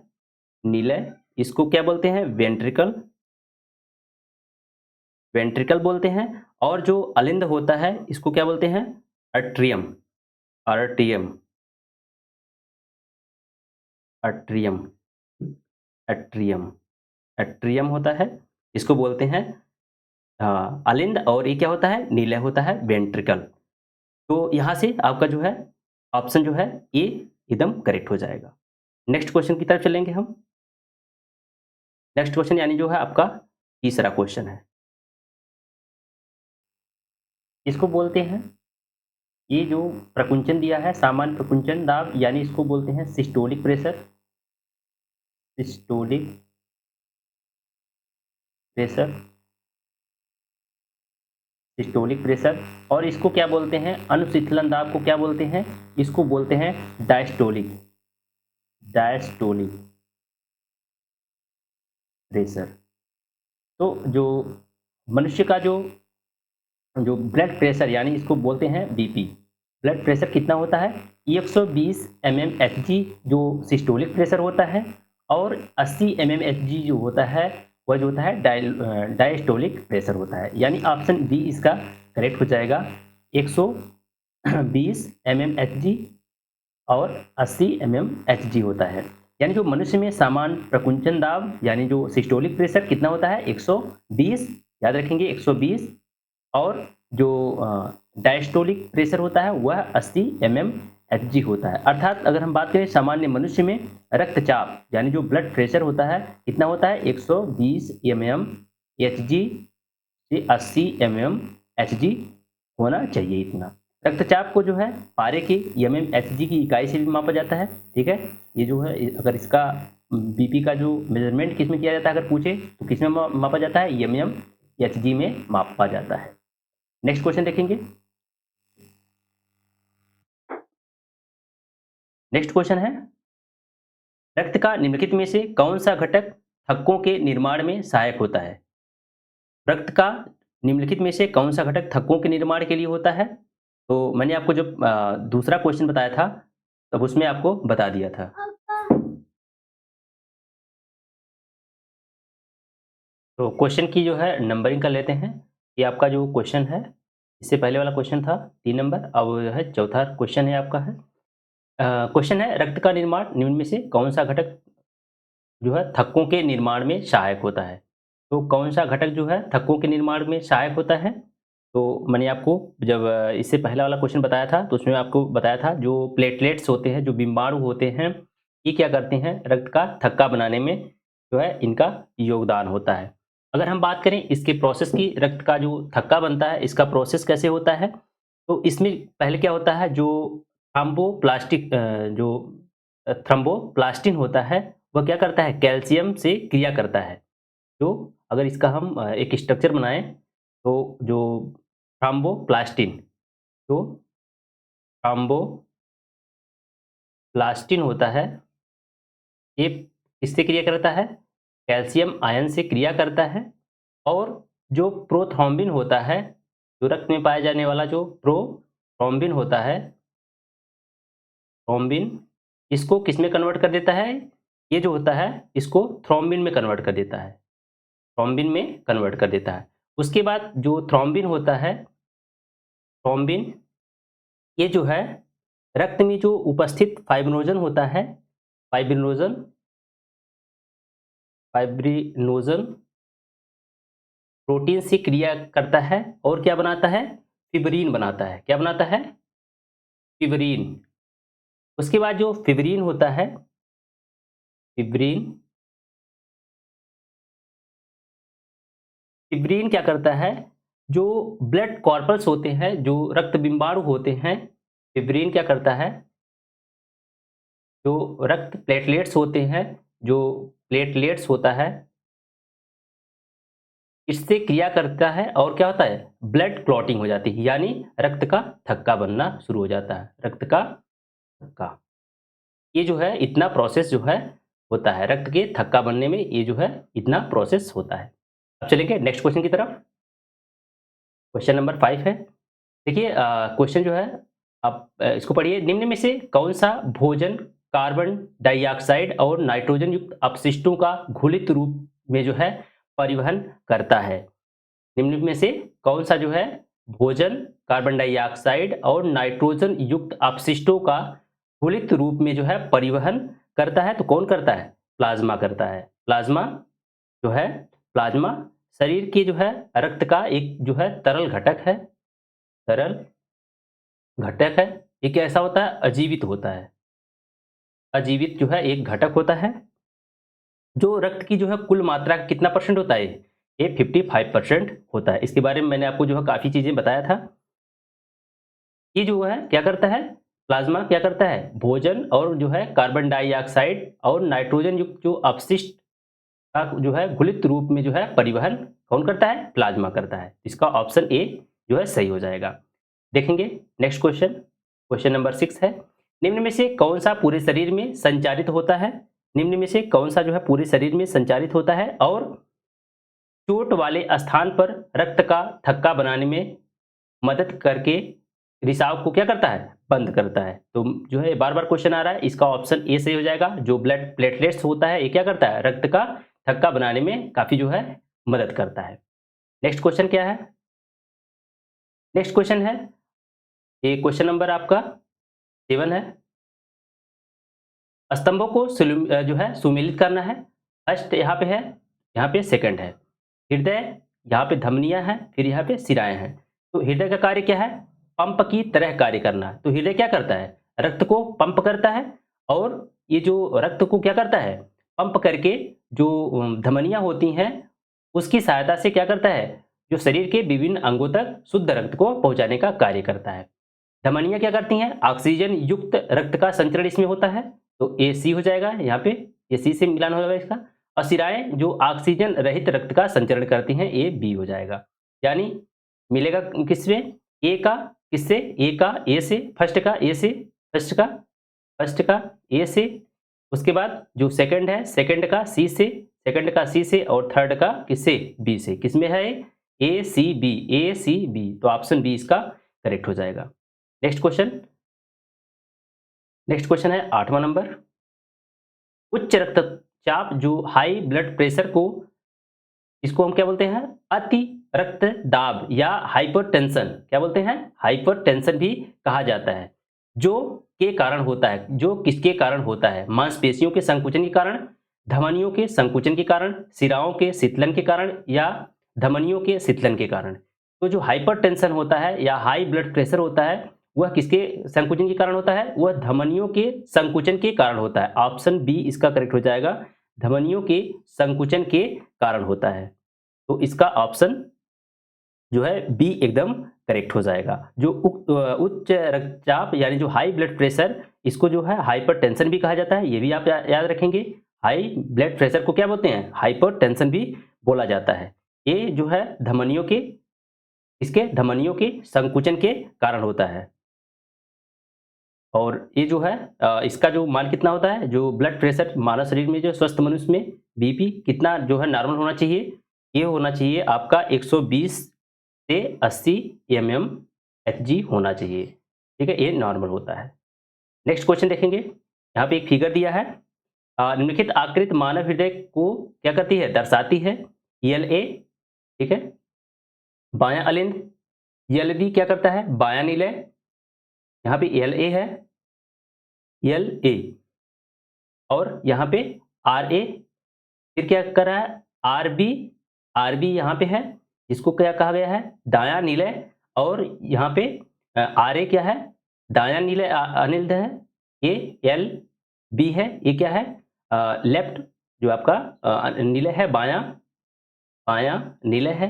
निलय, इसको क्या बोलते हैं? वेंट्रिकल, वेंट्रिकल बोलते हैं। और जो अलिंद होता है इसको क्या बोलते हैं? अट्रियम, आर्टियम, अट्रियम, अट्रियम, अट्रियम होता है। इसको बोलते हैं अलिंद, और ये क्या होता है? निलय होता है, वेंट्रिकल। तो यहाँ से आपका जो है ऑप्शन जो है ए एकदम करेक्ट हो जाएगा। नेक्स्ट क्वेश्चन की तरफ चलेंगे हम। नेक्स्ट क्वेश्चन यानी जो है आपका तीसरा क्वेश्चन है। इसको बोलते हैं, ये जो प्रकुंचन दिया है सामान्य प्रकुंचन दाब, यानी इसको बोलते हैं systolic pressure, systolic pressure, systolic pressure. और इसको क्या बोलते हैं? अनुशीतलन दाब को क्या बोलते हैं? इसको बोलते हैं डायस्टोलिक, डायस्टोलिक प्रेशर। तो जो मनुष्य का जो जो ब्लड प्रेशर, यानी इसको बोलते हैं बीपी, ब्लड प्रेशर कितना होता है? 120 mmHg जो सिस्टोलिक प्रेशर होता है, और 80 mmHg जो होता है वह जो होता है डायस्टोलिक प्रेशर होता है। यानी ऑप्शन बी इसका करेक्ट हो जाएगा। 120 mmHg और 80 mmHg होता है। यानी जो मनुष्य में सामान्य प्रकुंचन दाब यानी जो सिस्टोलिक प्रेशर कितना होता है? 120, याद रखेंगे 120, और जो डायस्टोलिक प्रेशर होता है वह 80 mmHg होता है। अर्थात अगर हम बात करें सामान्य मनुष्य में रक्तचाप यानी जो ब्लड प्रेशर होता है कितना होता है? 120 mmHg से 80 mmHg होना चाहिए इतना। रक्तचाप को जो है पारे के एमएमएचजी की इकाई से भी मापा जाता है, ठीक है। ये जो है अगर इसका बीपी का जो मेजरमेंट किस में किया जाता है अगर पूछे तो किस में मापा जाता है, एमएमएचजी में मापा जाता है। नेक्स्ट क्वेश्चन देखेंगे। नेक्स्ट क्वेश्चन है, रक्त का निम्नलिखित में से कौन सा घटक थक्कों के निर्माण में सहायक होता है? रक्त का निम्नलिखित में से कौन सा घटक थक्कों के निर्माण के लिए होता है? तो मैंने आपको जब दूसरा क्वेश्चन बताया था तब उसमें आपको बता दिया था। तो क्वेश्चन की जो है नंबरिंग कर लेते हैं। ये आपका जो क्वेश्चन है, इससे पहले वाला क्वेश्चन था 3 नंबर, अब जो है चौथा क्वेश्चन है आपका है। क्वेश्चन है, रक्त का निर्माण निम्न में से कौन सा घटक जो है थक्कों के निर्माण में सहायक होता है? तो कौन सा घटक जो है थक्कों के निर्माण में सहायक होता है? तो मैंने आपको जब इससे पहला वाला क्वेश्चन बताया था तो उसमें आपको बताया था जो प्लेटलेट्स होते हैं, जो बिम्बाणु होते हैं, ये क्या करते हैं, रक्त का थक्का बनाने में जो है इनका योगदान होता है। अगर हम बात करें इसके प्रोसेस की, रक्त का जो थक्का बनता है इसका प्रोसेस कैसे होता है, तो इसमें पहले क्या होता है, जो थ्रम्बोप्लास्टिन होता है वह क्या करता है, कैल्शियम से क्रिया करता है। तो अगर इसका हम एक स्ट्रक्चर बनाएं तो जो थ्रम्बोप्लास्टिन जो थ्रम्बोप्लास्टिन होता है ये किससे क्रिया करता है, कैल्शियम आयन से क्रिया करता है। और जो प्रोथ्रोम्बिन होता है, जो रक्त में पाया जाने वाला जो प्रोथ्रोम्बिन होता है, थ्रोम्बिन, इसको किस में कन्वर्ट कर देता है, ये जो होता है इसको थ्रोम्बिन में कन्वर्ट कर देता है, थ्रोम्बिन में कन्वर्ट कर देता है। उसके बाद जो थ्रोम्बिन होता है, थ्रोम्बिन ये जो है रक्त में जो उपस्थित फाइब्रिनोजन होता है, फाइब्रिनोजन फाइब्रिनोजन प्रोटीन से क्रिया करता है और क्या बनाता है, फिब्रिन बनाता है। क्या बनाता है, फिब्रिन। उसके बाद जो फिब्रिन होता है, फिब्रिन, फिब्रिन क्या करता है, जो ब्लड कॉर्पल्स होते हैं, जो रक्त बिंबाणु होते हैं, फिब्रिन क्या करता है, जो रक्त प्लेटलेट्स होते हैं, जो प्लेटलेट्स होता है इससे क्रिया करता है और क्या होता है, ब्लड क्लॉटिंग हो जाती है, यानी रक्त का थक्का बनना शुरू हो जाता है, रक्त का थक्का। ये जो है इतना प्रोसेस जो है होता है, रक्त के थक्का बनने में ये जो है इतना प्रोसेस होता है। अब चलेंगे नेक्स्ट क्वेश्चन की तरफ। क्वेश्चन नंबर 5 है। देखिए क्वेश्चन जो है आप इसको पढ़िए। निम्न में से कौन सा भोजन कार्बन डाइऑक्साइड और नाइट्रोजन युक्त अपशिष्टों का घुलित रूप में जो है परिवहन करता है? निम्न में से कौन सा जो है भोजन कार्बन डाइऑक्साइड और नाइट्रोजन युक्त अपशिष्टों का घुलित रूप में जो है परिवहन करता है? तो कौन करता है, प्लाज्मा करता है। प्लाज्मा जो है, प्लाज्मा शरीर की जो है रक्त का एक जो है तरल घटक है, तरल घटक है। ये कैसा होता है, अजीवित होता है, अजीवित जो है एक घटक होता है। जो रक्त की जो है कुल मात्रा का कितना परसेंट होता है, ये 55% होता है। इसके बारे में मैंने आपको जो है काफ़ी चीज़ें बताया था। ये जो है क्या करता है, प्लाज्मा क्या करता है, भोजन और जो है कार्बन डाइऑक्साइड और नाइट्रोजन युक्त जो अपशिष्ट का जो है घुलित रूप में जो है परिवहन कौन करता है, प्लाज्मा करता है। इसका ऑप्शन ए जो है सही हो जाएगा। देखेंगे नेक्स्ट क्वेश्चन, क्वेश्चन नंबर 6 है। निम्न में से कौन सा पूरे शरीर में संचारित होता है? निम्न में से कौन सा जो है पूरे शरीर में संचारित होता है और चोट वाले स्थान पर रक्त का थक्का बनाने में मदद करके रिसाव को क्या करता है, बंद करता है? तो जो है बार बार क्वेश्चन आ रहा है, इसका ऑप्शन ए सही हो जाएगा। जो ब्लड प्लेटलेट्स होता है ये क्या करता है, रक्त का थक्का बनाने में काफी जो है मदद करता है। नेक्स्ट क्वेश्चन क्या है, नेक्स्ट क्वेश्चन है, ये क्वेश्चन नंबर आपका 7 है। स्तंभों को जो है सुमेलित करना है। फर्स्ट यहाँ पे है, यहाँ पे सेकंड है। हृदय, यहाँ पे धमनियां हैं, फिर यहाँ पे सिराएं हैं। तो हृदय का कार्य क्या है, पंप की तरह कार्य करना। तो हृदय क्या करता है, रक्त को पंप करता है और ये जो रक्त को क्या करता है, पंप करके जो धमनियां होती हैं उसकी सहायता से क्या करता है, जो शरीर के विभिन्न अंगों तक शुद्ध रक्त को पहुंचाने का कार्य करता है। धमनियां क्या करती हैं? ऑक्सीजन युक्त रक्त का संचरण इसमें होता है, तो ए सी हो जाएगा यहाँ पे, ये सी से मिलान हो जाएगा इसका। और शिराएं जो ऑक्सीजन रहित रक्त का संचरण करती हैं, ए बी हो जाएगा। यानी मिलेगा किसमें? ए का, किससे? ए का ए से, फर्स्ट का ए से, फर्स्ट का ए से, उसके बाद जो सेकंड है सेकंड का सी से, सेकंड का सी से, और थर्ड का किससे? बी से। किसमें है? ए सी बी, ए सी बी, तो ऑप्शन बी इसका करेक्ट हो जाएगा। नेक्स्ट क्वेश्चन है 8वां नंबर। उच्च रक्तचाप जो हाई ब्लड प्रेशर को, इसको हम क्या बोलते हैं? अति रक्तदाब या हाइपरटेंशन, क्या बोलते हैं? हाइपरटेंशन भी कहा जाता है। जो के कारण होता है, जो किसके कारण होता है? मांसपेशियों के संकुचन के कारण, धमनियों के संकुचन के कारण, शिराओं के शीतलन के कारण, या धमनियों के शीतलन के कारण। तो जो हाइपरटेंशन होता है या हाई ब्लड प्रेशर होता है, वह किसके संकुचन के कारण होता है? वह धमनियों के संकुचन के कारण होता है। ऑप्शन बी इसका करेक्ट हो जाएगा, धमनियों के संकुचन के कारण होता है। तो इसका ऑप्शन जो है बी एकदम करेक्ट हो जाएगा। जो उच्च रक्तचाप यानी जो हाई ब्लड प्रेशर, इसको जो है हाइपरटेंशन भी कहा जाता है, ये भी आप याद रखेंगे। हाई ब्लड प्रेशर को क्या बोलते हैं? हाइपरटेंशन भी बोला जाता है। ये जो है धमनियों के, इसके धमनियों के संकुचन के कारण होता है। और ये जो है इसका जो मान कितना होता है? जो ब्लड प्रेशर मानव शरीर में, जो स्वस्थ मनुष्य में बीपी कितना जो है नॉर्मल होना चाहिए? ये होना चाहिए आपका 120 से 80 mmHg होना चाहिए। ठीक है, ये नॉर्मल होता है। नेक्स्ट क्वेश्चन देखेंगे। यहाँ पे एक फिगर दिया है। निम्नलिखित आकृति मानव हृदय को क्या करती है? दर्शाती है। ELA, ठीक है, बायां अलिंद। ELB क्या करता है? बायां निलय। यहाँ पे LA है, LA, और यहाँ पे RA, फिर क्या कर रहा है? RB यहाँ पे है, इसको क्या कहा गया है? दायां निलय। और यहाँ पे RA क्या है? दायां निलय अनिल्द है। ये LB है, ये क्या है? लेफ्ट जो आपका निलय है, बायां निलय है।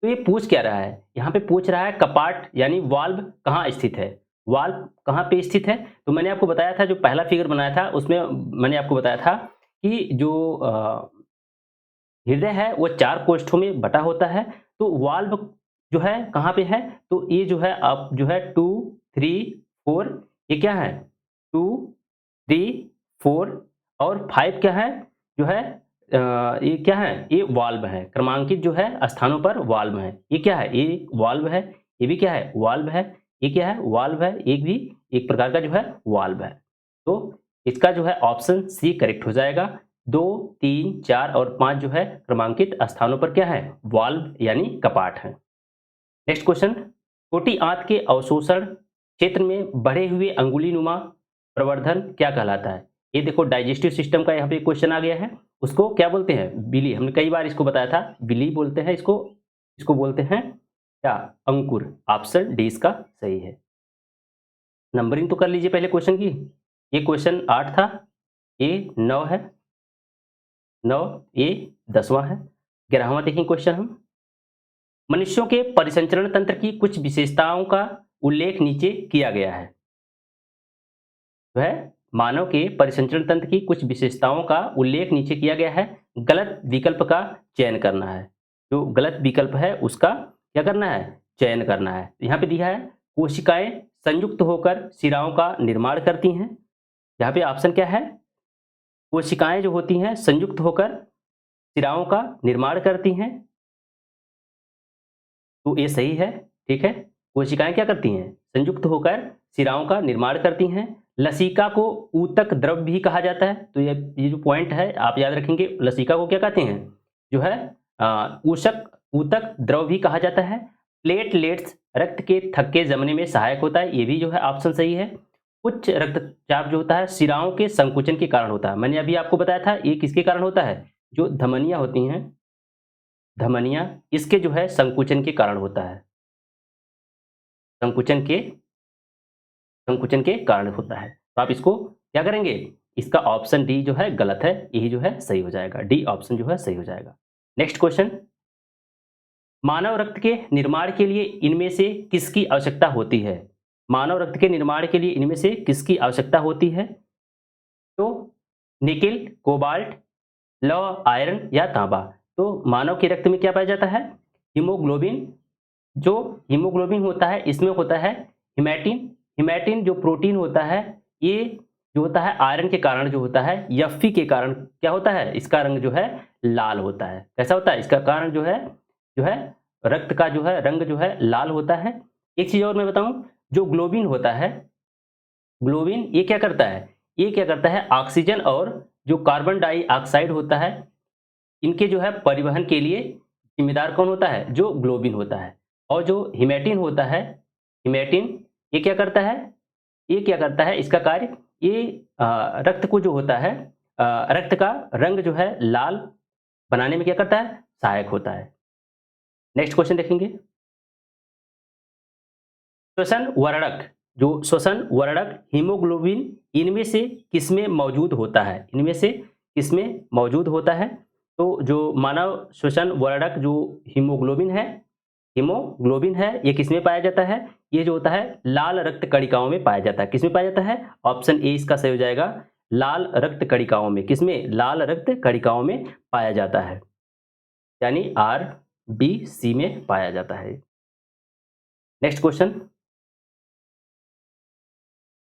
तो ये पूछ क्या रहा है? यहाँ पे पूछ रहा है कपाट यानी वाल्व कहाँ स्थित है? वाल्व कहाँ पे स्थित है? तो मैंने आपको बताया था, जो पहला फिगर बनाया था उसमें मैंने आपको बताया था कि जो हृदय है वो 4 कोष्ठों में बटा होता है। तो वाल्व जो है कहाँ पे है? तो ये जो है आप जो है 2, 3, 4, ये क्या है? 2, 3, 4 और 5 क्या है? जो है ये क्या है? ये वाल्व है। क्रमांकित जो है स्थानों पर वाल्व है। ये क्या है? ये वाल्व है। ये भी क्या है? वाल्व है। ये क्या है? वाल्व है। एक भी एक प्रकार का जो है वाल्व है। तो इसका जो है ऑप्शन सी करेक्ट हो जाएगा। 2, 3, 4 और 5 जो है क्रमांकित स्थानों पर क्या है? वाल्व यानी कपाट है। Next question. छोटी आंत के अवशोषण क्षेत्र में बढ़े हुए अंगुलीनुमा प्रवर्धन क्या कहलाता है? ये देखो डाइजेस्टिव सिस्टम का यहाँ पे क्वेश्चन आ गया है। उसको क्या बोलते हैं? बिली। हमने कई बार इसको बताया था, बिली बोलते हैं इसको। इसको बोलते हैं क्या? अंकुर। ऑप्शन डी इसका सही है। नंबरिंग तो कर लीजिए पहले क्वेश्चन की। ये क्वेश्चन 8 था, ये 9 है, 9, ये 10वां है। 11वां देखें क्वेश्चन हम। मनुष्यों के परिसंचरण तंत्र की कुछ विशेषताओं का उल्लेख नीचे किया गया है। वह मानव के परिसंचरण तंत्र की कुछ विशेषताओं का उल्लेख नीचे किया गया है। गलत विकल्प का चयन करना है। जो गलत विकल्प है उसका क्या करना है? चयन करना है। यहाँ पे दिया है कोशिकाएं संयुक्त होकर शिराओं का निर्माण करती हैं। यहाँ पे ऑप्शन क्या है? कोशिकाएं जो होती हैं संयुक्त होकर शिराओं का निर्माण करती हैं, तो ये सही है। ठीक है, कोशिकाएं क्या करती हैं? संयुक्त होकर शिराओं का निर्माण करती हैं। लसिका को ऊतक द्रव भी कहा जाता है। तो ये जो पॉइंट है आप याद रखेंगे। लसिका को क्या कहते हैं? जो है ऊतक द्रव भी कहा जाता है। प्लेटलेट्स रक्त के थक्के जमने में सहायक होता है। ये भी जो है ऑप्शन सही है। उच्च रक्तचाप जो होता है शिराओं के संकुचन के कारण होता है। मैंने अभी आपको बताया था ये किसके कारण होता है? जो धमनियां होती हैं, धमनियां, इसके जो है संकुचन के कारण होता है। संकुचन के कारण होता है। तो आप इसको क्या करेंगे? इसका ऑप्शन डी जो है गलत है, यही जो है सही हो जाएगा। डी ऑप्शन जो है सही हो जाएगा। Next question. मानव रक्त के निर्माण के लिए इनमें से किसकी आवश्यकता होती है? मानव रक्त के निर्माण के लिए इनमें से किसकी आवश्यकता होती है? तो निकेल, कोबाल्ट, लौह, आयरन या तांबा। तो मानव के रक्त में क्या पाया जाता है? हीमोग्लोबिन। जो हीमोग्लोबिन होता है इसमें होता है हिमैटिन। हिमैटिन जो प्रोटीन होता है, ये जो होता है आयरन के कारण जो होता है, एफ के कारण क्या होता है? इसका रंग जो है लाल होता है। कैसा होता है? इसका कारण जो है रक्त का जो है रंग जो है लाल होता है। एक चीज और मैं बताऊं, जो ग्लोबिन होता है, ग्लोबिन ये क्या करता है? ये क्या करता है? ऑक्सीजन और जो कार्बन डाइऑक्साइड होता है, इनके जो है परिवहन के लिए जिम्मेदार कौन होता है? जो ग्लोबिन होता है। और जो हिमैटिन होता है, हिमैटिन ये क्या करता है? ये क्या करता है? इसका कार्य ये रक्त को जो होता है, रक्त का रंग जो है लाल बनाने में क्या करता है? सहायक होता है। नेक्स्ट क्वेश्चन देखेंगे। श्वसन वर्णक, जो श्वसन वर्णक हीमोग्लोबिन इनमें से किसमें मौजूद होता है? इनमें से किसमें मौजूद होता है? तो जो मानव श्वसन वर्णक जो हीमोग्लोबिन है, हीमोग्लोबिन है, ये किसमें पाया जाता है? ये जो होता है लाल रक्त कणिकाओं में पाया जाता है। किसमें पाया जाता है? ऑप्शन ए इसका सही हो जाएगा, लाल रक्त कणिकाओं में। किसमें? लाल रक्त कणिकाओं में पाया जाता है, यानी आर बी सी में पाया जाता है। Next question.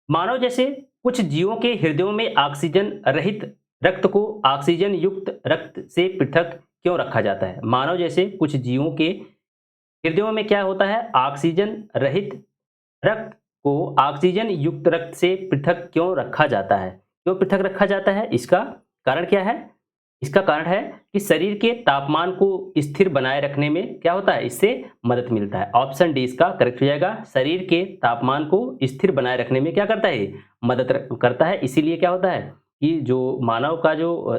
मानव जैसे कुछ जीवों के हृदयों में ऑक्सीजन रहित रक्त को ऑक्सीजन युक्त रक्त से पृथक क्यों रखा जाता है? मानव जैसे कुछ जीवों के हृदयों में क्या होता है? ऑक्सीजन रहित रक्त को ऑक्सीजन युक्त रक्त से पृथक क्यों रखा जाता है? क्यों पृथक रखा जाता है? इसका कारण क्या है? इसका कारण है कि शरीर के तापमान को स्थिर बनाए रखने में क्या होता है? इससे मदद मिलता है। ऑप्शन डी इसका करेक्ट हो जाएगा। शरीर के तापमान को स्थिर बनाए रखने में क्या करता है? मदद करता है। इसीलिए क्या होता है कि जो मानव का जो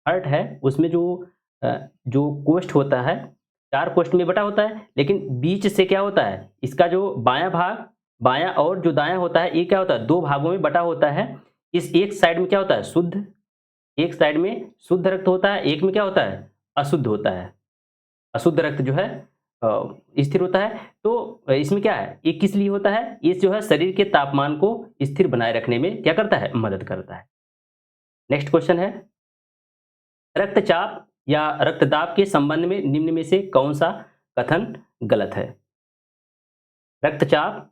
हार्ट है, उसमें जो कोष्ठ होता है, 4 कोष्ठ में बटा होता है, लेकिन बीच से क्या होता है? इसका जो बायां भाग, बायां और जो दायां होता है, ये क्या होता है? 2 भागों में बटा होता है। इस एक साइड में क्या होता है? शुद्ध, एक साइड में शुद्ध रक्त होता है, एक में क्या होता है? अशुद्ध होता है। अशुद्ध रक्त जो है स्थिर होता है। तो इसमें क्या है? ये किस लिए होता है? ये जो है शरीर के तापमान को स्थिर बनाए रखने में क्या करता है? मदद करता है। नेक्स्ट क्वेश्चन है, रक्तचाप या रक्तदाब के संबंध में निम्न में से कौन सा कथन गलत है? रक्तचाप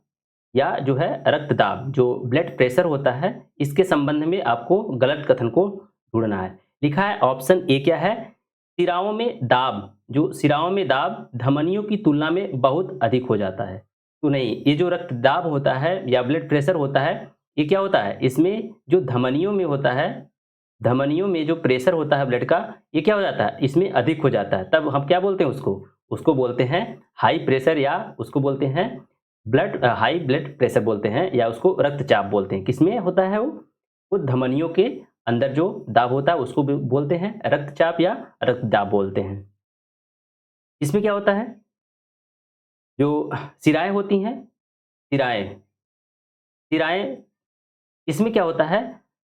या जो है रक्तदाब, जो ब्लड प्रेशर होता है, इसके संबंध में आपको गलत कथन को ढूंढना है। लिखा है ऑप्शन ए क्या है? सिराओं में दाब, जो सिराओं में दाब धमनियों की तुलना में बहुत अधिक हो जाता है। तो नहीं, ये जो रक्तदाब होता है या ब्लड प्रेशर होता है, ये क्या होता है? इसमें जो धमनियों में होता है, धमनियों में जो प्रेशर होता है ब्लड का, ये क्या हो जाता है? इसमें अधिक हो जाता है। तब हम क्या बोलते हैं उसको? उसको बोलते हैं हाई प्रेशर, या उसको बोलते हैं हाई ब्लड प्रेशर बोलते हैं, या उसको रक्तचाप बोलते हैं। किसमें होता है वो धमनियों के अंदर जो दाब होता है उसको बोलते हैं रक्तचाप या रक्तदाब बोलते हैं। इसमें क्या होता है? जो सिराएं होती हैं, सिराएं, सिराएं, इसमें क्या होता है?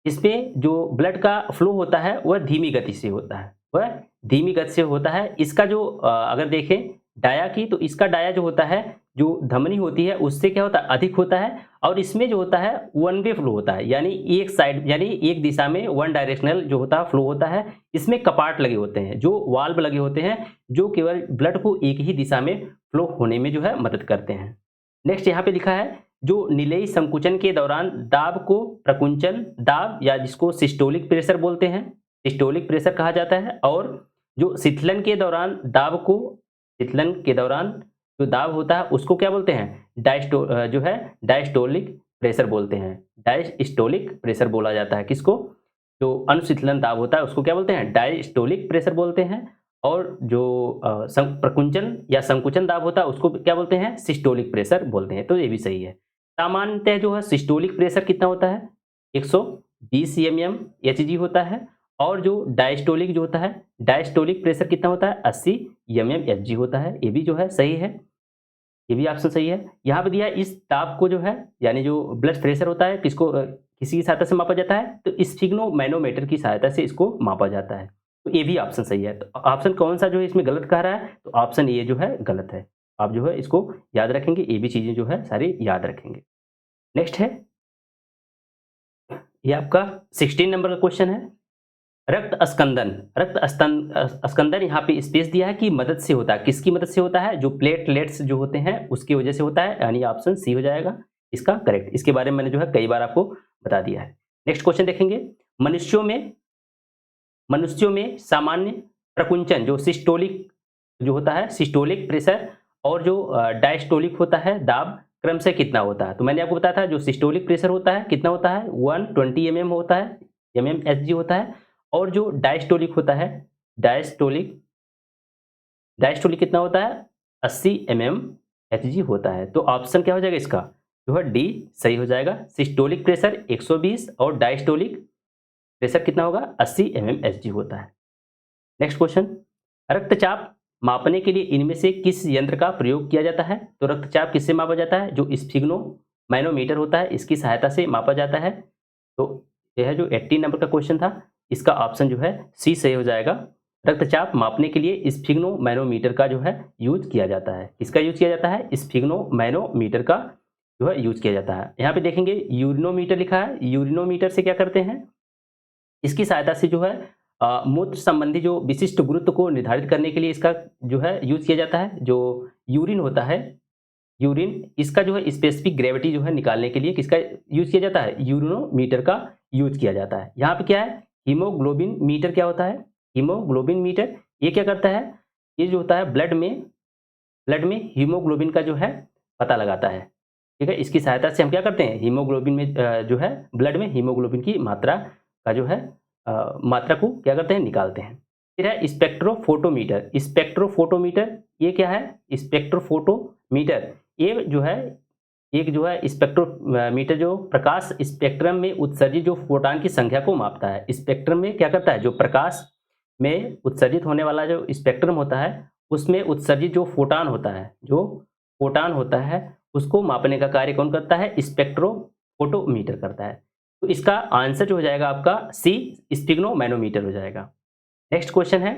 इसमें जो ब्लड का फ्लो होता है वह धीमी गति से होता है, वह धीमी गति से होता है। इसका जो अगर देखें डाया की, तो इसका डाया जो होता है, जो धमनी होती है उससे क्या होता है? अधिक होता है। और इसमें जो होता है वन वे फ्लो होता है, यानी एक साइड, यानी एक दिशा में वन डायरेक्शनल जो होता है फ्लो होता है। इसमें कपाट लगे होते हैं, जो वाल्व लगे होते हैं, जो केवल ब्लड को एक ही दिशा में फ्लो होने में जो है मदद करते हैं। नेक्स्ट यहाँ पे लिखा है, जो निलयी संकुचन के दौरान दाब को प्रकुंचन दाब, या जिसको सिस्टोलिक प्रेशर बोलते हैं, सिस्टोलिक प्रेशर कहा जाता है। और जो शीतलन के दौरान दाब को, शीतलन के दौरान जो दाब होता है उसको क्या बोलते हैं? जो है डायस्टोलिक प्रेशर बोलते हैं। डायस्टोलिक प्रेशर बोला जाता है किसको? जो अनुशीतलन दाब होता है उसको क्या बोलते हैं? डायस्टोलिक प्रेशर बोलते हैं। और जो प्रकुंचन या संकुचन दाब होता है उसको क्या बोलते हैं? सिस्टोलिक प्रेशर बोलते हैं। तो ये भी सही है। सामान्यतः जो है सिस्टोलिक प्रेशर कितना होता है? 120 mm Hg होता है। और जो डायस्टोलिक जो होता है, डायस्टोलिक प्रेशर कितना होता है? 80 mm Hg होता है। ये भी जो है सही है, ये भी ऑप्शन सही है। यहाँ पे दिया इस दाब को जो है, यानी जो ब्लड प्रेशर होता है, किसको किसी की सहायता से मापा जाता है? तो स्फिग्नो मैनोमीटर की सहायता से इसको मापा जाता है। तो ए भी ऑप्शन सही है। तो ऑप्शन कौन सा जो है इसमें गलत कह रहा है, तो ऑप्शन ए जो है गलत है। आप जो है इसको याद रखेंगे, ये भी चीज़ें जो है सारी याद रखेंगे। नेक्स्ट है, ये आपका 16 नंबर का क्वेश्चन है। रक्त अस्कंदन, अस्कंदन यहाँ पे स्पेस दिया है कि मदद से होता है, किसकी मदद से होता है? जो प्लेटलेट्स जो होते हैं उसकी वजह से होता है, यानी ऑप्शन सी हो जाएगा इसका करेक्ट। इसके बारे में मैंने जो है कई बार आपको बता दिया है। नेक्स्ट क्वेश्चन देखेंगे, मनुष्यों में सामान्य प्रकुंचन जो सिस्टोलिक जो होता है, सिस्टोलिक प्रेशर और जो डायस्टोलिक होता है दाब, क्रमशः कितना होता है? तो मैंने आपको बताया था जो सिस्टोलिक प्रेशर होता है कितना होता है, 120 mm होता है, mmHg होता है। और जो डायस्टोलिक होता है, डायस्टोलिक डायस्टोलिक कितना होता है, 80 mmHg होता है। तो ऑप्शन क्या हो जाएगा इसका, जो है डी सही हो जाएगा। सिस्टोलिक प्रेशर 120 और डायस्टोलिक प्रेशर कितना होगा, 80 mmHg होता है। नेक्स्ट क्वेश्चन, रक्तचाप मापने के लिए इनमें से किस यंत्र का प्रयोग किया जाता है? तो रक्तचाप किससे मापा जाता है? जो स्फिग्नो मैनोमीटर होता है इसकी सहायता से मापा जाता है। तो यह जो 18 नंबर का क्वेश्चन था इसका ऑप्शन जो है सी सही हो जाएगा। रक्तचाप मापने के लिए स्फिग्नो मैनोमीटर का जो है यूज किया जाता है। किसका यूज किया जाता है? स्फिग्नो मैनोमीटर का जो है यूज किया जाता है। यहाँ पे देखेंगे यूरिनोमीटर लिखा है, यूरिनोमीटर से क्या करते हैं, इसकी सहायता से जो है मूत्र संबंधी जो विशिष्ट गुरुत्व को निर्धारित करने के लिए इसका जो है यूज किया जाता है। जो यूरिन होता है, यूरिन इसका जो है स्पेसिफिक ग्रेविटी जो है निकालने के लिए किसका यूज किया जाता है, यूरिनोमीटर का यूज किया जाता है। यहाँ पे क्या है, हीमोग्लोबिन मीटर क्या होता है, हीमोग्लोबिन मीटर ये क्या करता है, ये जो होता है ब्लड में हीमोग्लोबिन का जो है पता लगाता है। ठीक है, इसकी सहायता से हम क्या करते हैं, हीमोग्लोबिन में जो है ब्लड में हीमोग्लोबिन की मात्रा का जो है मात्रा को क्या करते हैं, निकालते हैं। फिर है स्पेक्ट्रोफोटोमीटर, स्पेक्ट्रोफोटोमीटर ये क्या है, स्पेक्ट्रोफोटोमीटर ये जो है एक जो है स्पेक्ट्रोमीटर जो प्रकाश स्पेक्ट्रम में उत्सर्जित जो फोटॉन की संख्या को मापता है। स्पेक्ट्रम में क्या करता है, जो प्रकाश में उत्सर्जित होने वाला जो स्पेक्ट्रम होता है उसमें उत्सर्जित जो फोटॉन होता है उसको मापने का कार्य कौन करता है, स्पेक्ट्रोफोटोमीटर करता है। तो इसका आंसर जो हो जाएगा आपका सी, स्फिग्नो मैनोमीटर हो जाएगा। नेक्स्ट क्वेश्चन है,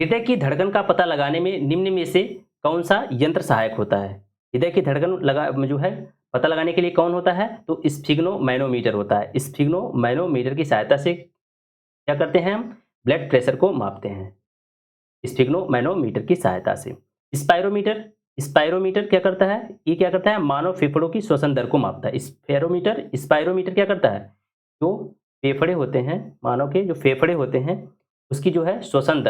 हृदय की धड़कन का पता लगाने में निम्न में से कौन सा यंत्र सहायक होता है? हृदय की धड़कन जो है पता लगाने के लिए कौन होता है, तो स्फिग्नो मैनोमीटर होता है। स्फिग्नो मैनोमीटर की सहायता से क्या करते हैं, हम ब्लड प्रेशर को मापते हैं स्फिग्नो मैनोमीटर की सहायता से। स्पायरोमीटर क्या करता है, ये क्या करता है, मानव फेफड़ों की श्वसन दर को मापता है। स्पायरोमीटर क्या करता है, जो फेफड़े होते हैं, मानव के जो फेफड़े होते हैं उसकी जो है श्वसन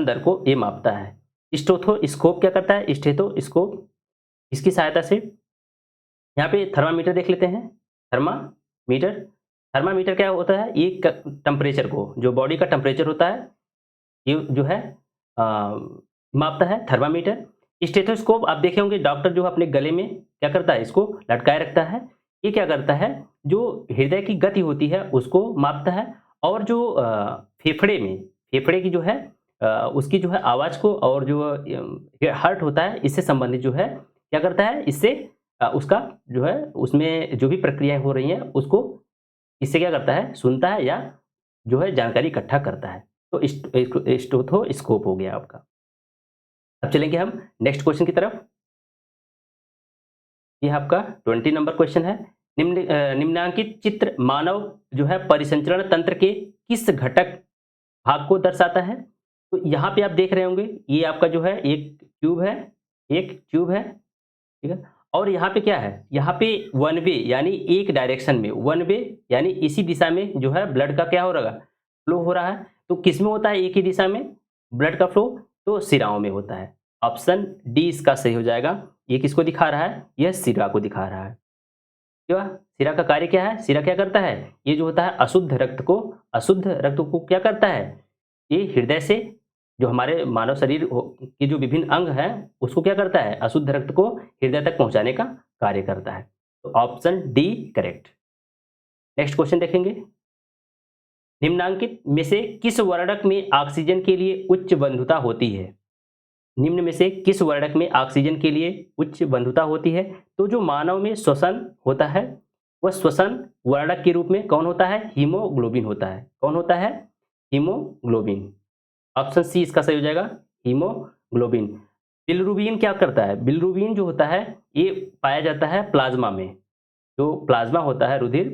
दर को ये मापता है। स्टेथोस्कोप क्या करता है, स्टेथोस्कोप इसकी सहायता से, यहाँ पे थर्मामीटर देख लेते हैं। थर्मामीटर क्या होता है, ये टेम्परेचर को, जो बॉडी का टेम्परेचर होता है ये जो है मापता है थर्मामीटर। स्टेथोस्कोप आप देखे होंगे डॉक्टर जो अपने गले में क्या करता है, इसको लटकाए रखता है। ये क्या करता है, जो हृदय की गति होती है उसको मापता है। और जो फेफड़े की जो है उसकी जो है आवाज़ को, और जो हार्ट होता है इससे संबंधित जो है क्या करता है, इससे उसका जो है उसमें जो भी प्रक्रियाएं हो रही हैं उसको इससे क्या करता है, सुनता है या जो है जानकारी इकट्ठा करता है। तो स्टेथोस्कोप हो गया आपका। अब चलेंगे हम नेक्स्ट क्वेश्चन की तरफ। यह आपका 20 नंबर क्वेश्चन है। निम्नांकित चित्र मानव जो है परिसंचरण तंत्र के किस घटक भाग को दर्शाता है? तो यहाँ पे आप देख रहे होंगे ये आपका जो है एक ट्यूब है, ठीक है। और यहाँ पे क्या है, यहाँ पे वन वे यानी एक डायरेक्शन में, वन वे यानी इसी दिशा में जो है ब्लड का क्या हो रहा है, फ्लो हो रहा है। तो किस में होता है एक ही दिशा में ब्लड का फ्लो, तो सिराओं में होता है। ऑप्शन डी इसका सही हो जाएगा। ये किसको दिखा रहा है, यह सिरा को दिखा रहा है। क्यों, सिरा का कार्य क्या है, सिरा क्या करता है, ये जो होता है अशुद्ध रक्त को क्या करता है, ये हृदय से जो हमारे मानव शरीर के जो विभिन्न अंग हैं उसको क्या करता है, अशुद्ध रक्त को हृदय तक पहुंचाने का कार्य करता है। तो option D correct. Next question देखेंगे, निम्नांकित में से किस वर्णक में ऑक्सीजन के लिए उच्च बंधुता होती है? निम्न में से किस वर्णक में ऑक्सीजन के लिए उच्च बंधुता होती है? तो जो मानव में श्वसन होता है वह श्वसन वर्णक के रूप में कौन होता है? हीमोग्लोबिन होता है। कौन होता है? हीमोग्लोबिन। ऑप्शन सी इसका सही हो जाएगा, हीमोग्लोबिन। बिलिरुबिन क्या करता है? बिलिरुबिन जो होता है ये पाया जाता है प्लाज्मा में। जो प्लाज्मा होता है, रुधिर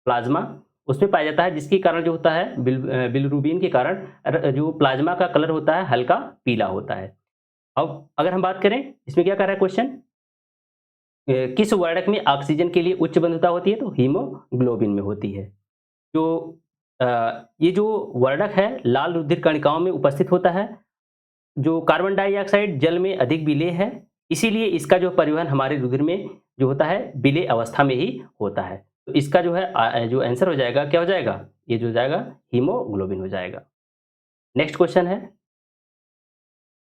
प्लाज्मा, उसमें पाया जाता है, जिसके कारण जो होता है बिलिरुबिन के कारण जो प्लाज्मा का कलर होता है हल्का पीला होता है। अब अगर हम बात करें, इसमें क्या कर रहा है क्वेश्चन, किस वर्णक में ऑक्सीजन के लिए उच्च बंधुता होती है? तो हीमोग्लोबिन में होती है। जो अ, ये जो वर्णक है लाल रुधिर कणिकाओं में उपस्थित होता है। जो कार्बन डाइऑक्साइड जल में अधिक विलेय है, इसीलिए इसका जो परिवहन हमारे रुधिर में जो होता है विलेय अवस्था में ही होता है। तो इसका जो है जो आंसर हो जाएगा, क्या हो जाएगा? ये जो हो जाएगा हीमोग्लोबिन हो जाएगा। नेक्स्ट क्वेश्चन है,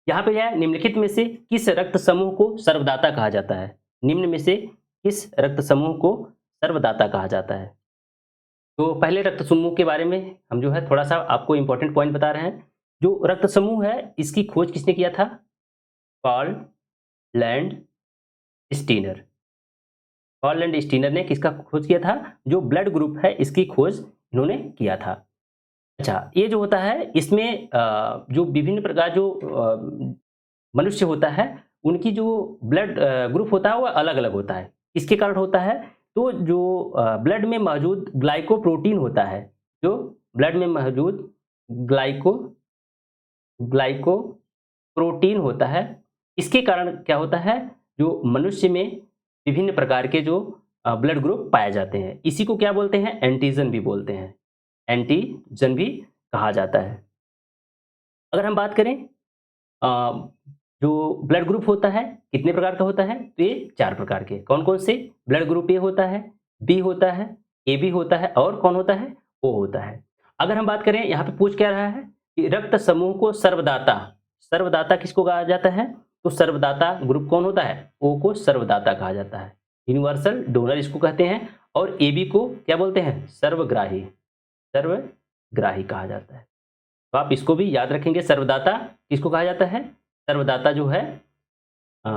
यहाँ पे है निम्नलिखित में से किस रक्त समूह को सर्वदाता कहा जाता है? निम्न में से किस रक्त समूह को सर्वदाता कहा जाता है? तो पहले रक्त समूह के बारे में हम जो है थोड़ा-सा आपको इंपॉर्टेंट पॉइंट बता रहे हैं। जो रक्त समूह है, इसकी खोज किसने किया था? Karl Landsteiner. Karl Landsteiner ने किसका खोज किया था? जो ब्लड ग्रुप है, इसकी खोज इन्होंने किया था। अच्छा, ये जो होता है इसमें जो विभिन्न प्रकार जो मनुष्य होता है, उनकी जो ब्लड ग्रुप होता है, वो अलग-अलग होता है। इसके कारण होता है, तो जो ब्लड में मौजूद ग्लाइकोप्रोटीन होता है, जो ब्लड में मौजूद ग्लाइको ग्लाइकोप्रोटीन होता है, इसके कारण क्या होता है, जो मनुष्य में विभिन्न प्रकार के जो ब्लड ग्रुप पाए जाते हैं। इसी को क्या बोलते हैं? एंटीजन भी बोलते हैं। एंटीजन भी कहा जाता है। अगर हम बात करें अ, जो ब्लड ग्रुप होता है कितने प्रकार का होता है? तो ये 4 प्रकार के। कौन-कौन से? ब्लड ग्रुप ए होता है, बी होता है, एबी होता है और कौन होता है? ओ होता है। अगर हम बात करें, यहाँ पे पूछ क्या रहा है कि रक्त समूह को सर्वदाता, सर्वदाता किसको कहा जाता है? तो सर्वदाता ग्रुप कौन होता है? ओ को सर्वदाता कहा जाता है। यूनिवर्सल डोनर इसको कहते हैं और एबी को क्या बोलते हैं? सर्वग्राही, सर्वग्राही कहा जाता है। तो आप इसको भी याद रखेंगे, सर्वदाता किसको कहा जाता है? सर्वदाता जो है अ,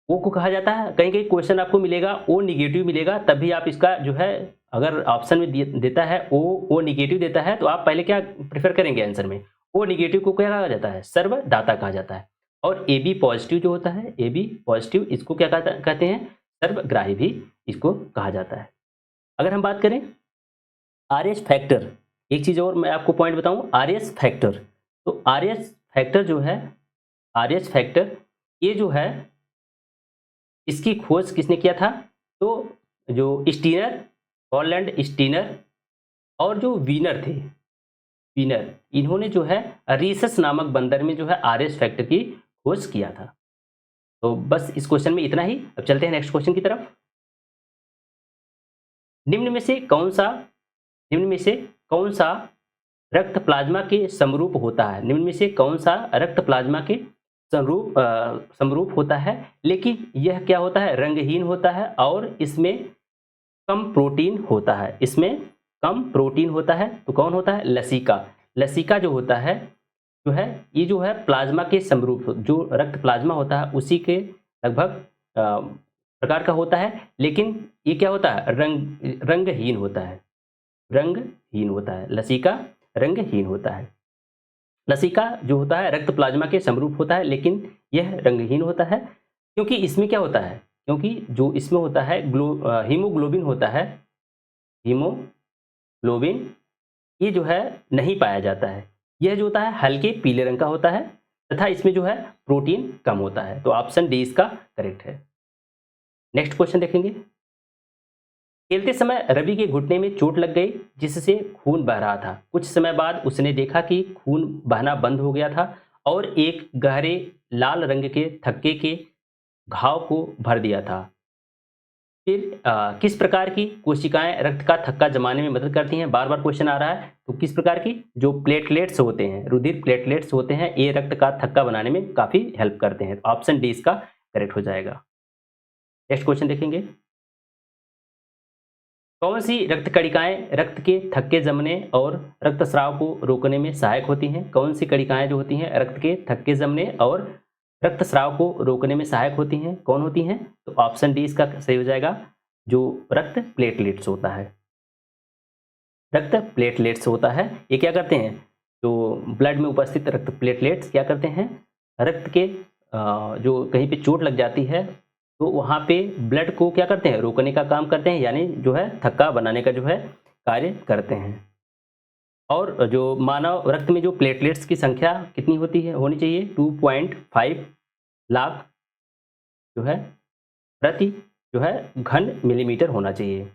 ओ को कहा जाता है। कहीं-कहीं क्वेश्चन आपको मिलेगा ओ नेगेटिव मिलेगा, तब भी आप इसका जो है, अगर ऑप्शन में देता है ओ नेगेटिव देता है, तो आप पहले क्या प्रेफर करेंगे आंसर में? ओ नेगेटिव को क्या कहा जाता है? सर्वदाता कहा जाता है। और एबी पॉजिटिव जो होता है, एबी पॉजिटिव, इसको क्या कहते हैं? सर्वग्राही भी इसको कहा जाता है। अगर हम बात करें आरएस फैक्टर, एक चीज़ और मैं आपको पॉइंट बताऊँ, आरएस फैक्टर। तो आरएस फैक्टर जो है, आरएस फैक्टर, ये जो है इसकी खोज किसने किया था? तो जो स्टीनर, हॉलैंड स्टीनर और जो वीनर थे, वीनर, इन्होंने जो है रीसस नामक बंदर में जो है आरएस फैक्टर की खोज किया था। तो बस इस क्वेश्चन में इतना ही। अब चलते हैं नेक्स्ट क्वेश्चन की तरफ। निम्न में से कौन सा निम्न में से कौन सा रक्त प्लाज्मा के समरूप होता है? निम्न में से कौन सा रक्त प्लाज्मा के समरूप होता है, लेकिन यह क्या होता है? रंगहीन होता है और इसमें कम प्रोटीन होता है। इसमें कम प्रोटीन होता है। तो कौन होता है? लसिका। लसिका जो होता है, जो है, ये जो है प्लाज्मा के समरूप, जो रक्त प्लाज्मा होता है उसी के लगभग प्रकार का होता है, लेकिन ये क्या होता है? रंगहीन होता है। रंगहीन होता है। लसिका रंगहीन होता है। लसिका जो होता है रक्त प्लाज्मा के समरूप होता है, लेकिन यह रंगहीन होता है, क्योंकि इसमें क्या होता है? क्योंकि जो इसमें होता है हीमोग्लोबिन होता है, हीमोग्लोबिन, ये जो है नहीं पाया जाता है। यह जो होता है हल्के पीले रंग का होता है तथा इसमें जो है प्रोटीन कम होता है। तो ऑप्शन डी इसका करेक्ट है। नेक्स्ट क्वेश्चन देखेंगे। खेलते समय रवि के घुटने में चोट लग गई, जिससे खून बह रहा था। कुछ समय बाद उसने देखा कि खून बहना बंद हो गया था और एक गहरे लाल रंग के थक्के के घाव को भर दिया था। फिर किस प्रकार की कोशिकाएं रक्त का थक्का जमाने में मदद करती हैं? बार बार क्वेश्चन आ रहा है। तो किस प्रकार की? जो प्लेटलेट्स होते हैं, रुधिर प्लेटलेट्स होते हैं, ये रक्त का थक्का बनाने में काफी हेल्प करते हैं। ऑप्शन डी इसका करेक्ट हो जाएगा। नेक्स्ट क्वेश्चन देखेंगे। कौन सी रक्त कणिकाएं रक्त के थक्के जमने और रक्तस्राव को रोकने में सहायक होती हैं? कौन सी कणिकाएं जो होती हैं रक्त के थक्के जमने और रक्तस्राव को रोकने में सहायक होती हैं? कौन होती हैं? तो ऑप्शन डी इसका सही हो जाएगा, जो रक्त प्लेटलेट्स होता है। रक्त प्लेटलेट्स होता है, ये क्या करते हैं, जो ब्लड में उपस्थित रक्त प्लेटलेट्स क्या करते हैं, रक्त के जो कहीं पे चोट लग जाती है तो वहाँ पे ब्लड को क्या करते हैं, रोकने का काम करते हैं, यानी जो है थक्का बनाने का जो है कार्य करते हैं। और जो मानव रक्त में जो प्लेटलेट्स की संख्या कितनी होती है, होनी चाहिए 2.5 लाख जो है प्रति जो है घन मिलीमीटर होना चाहिए।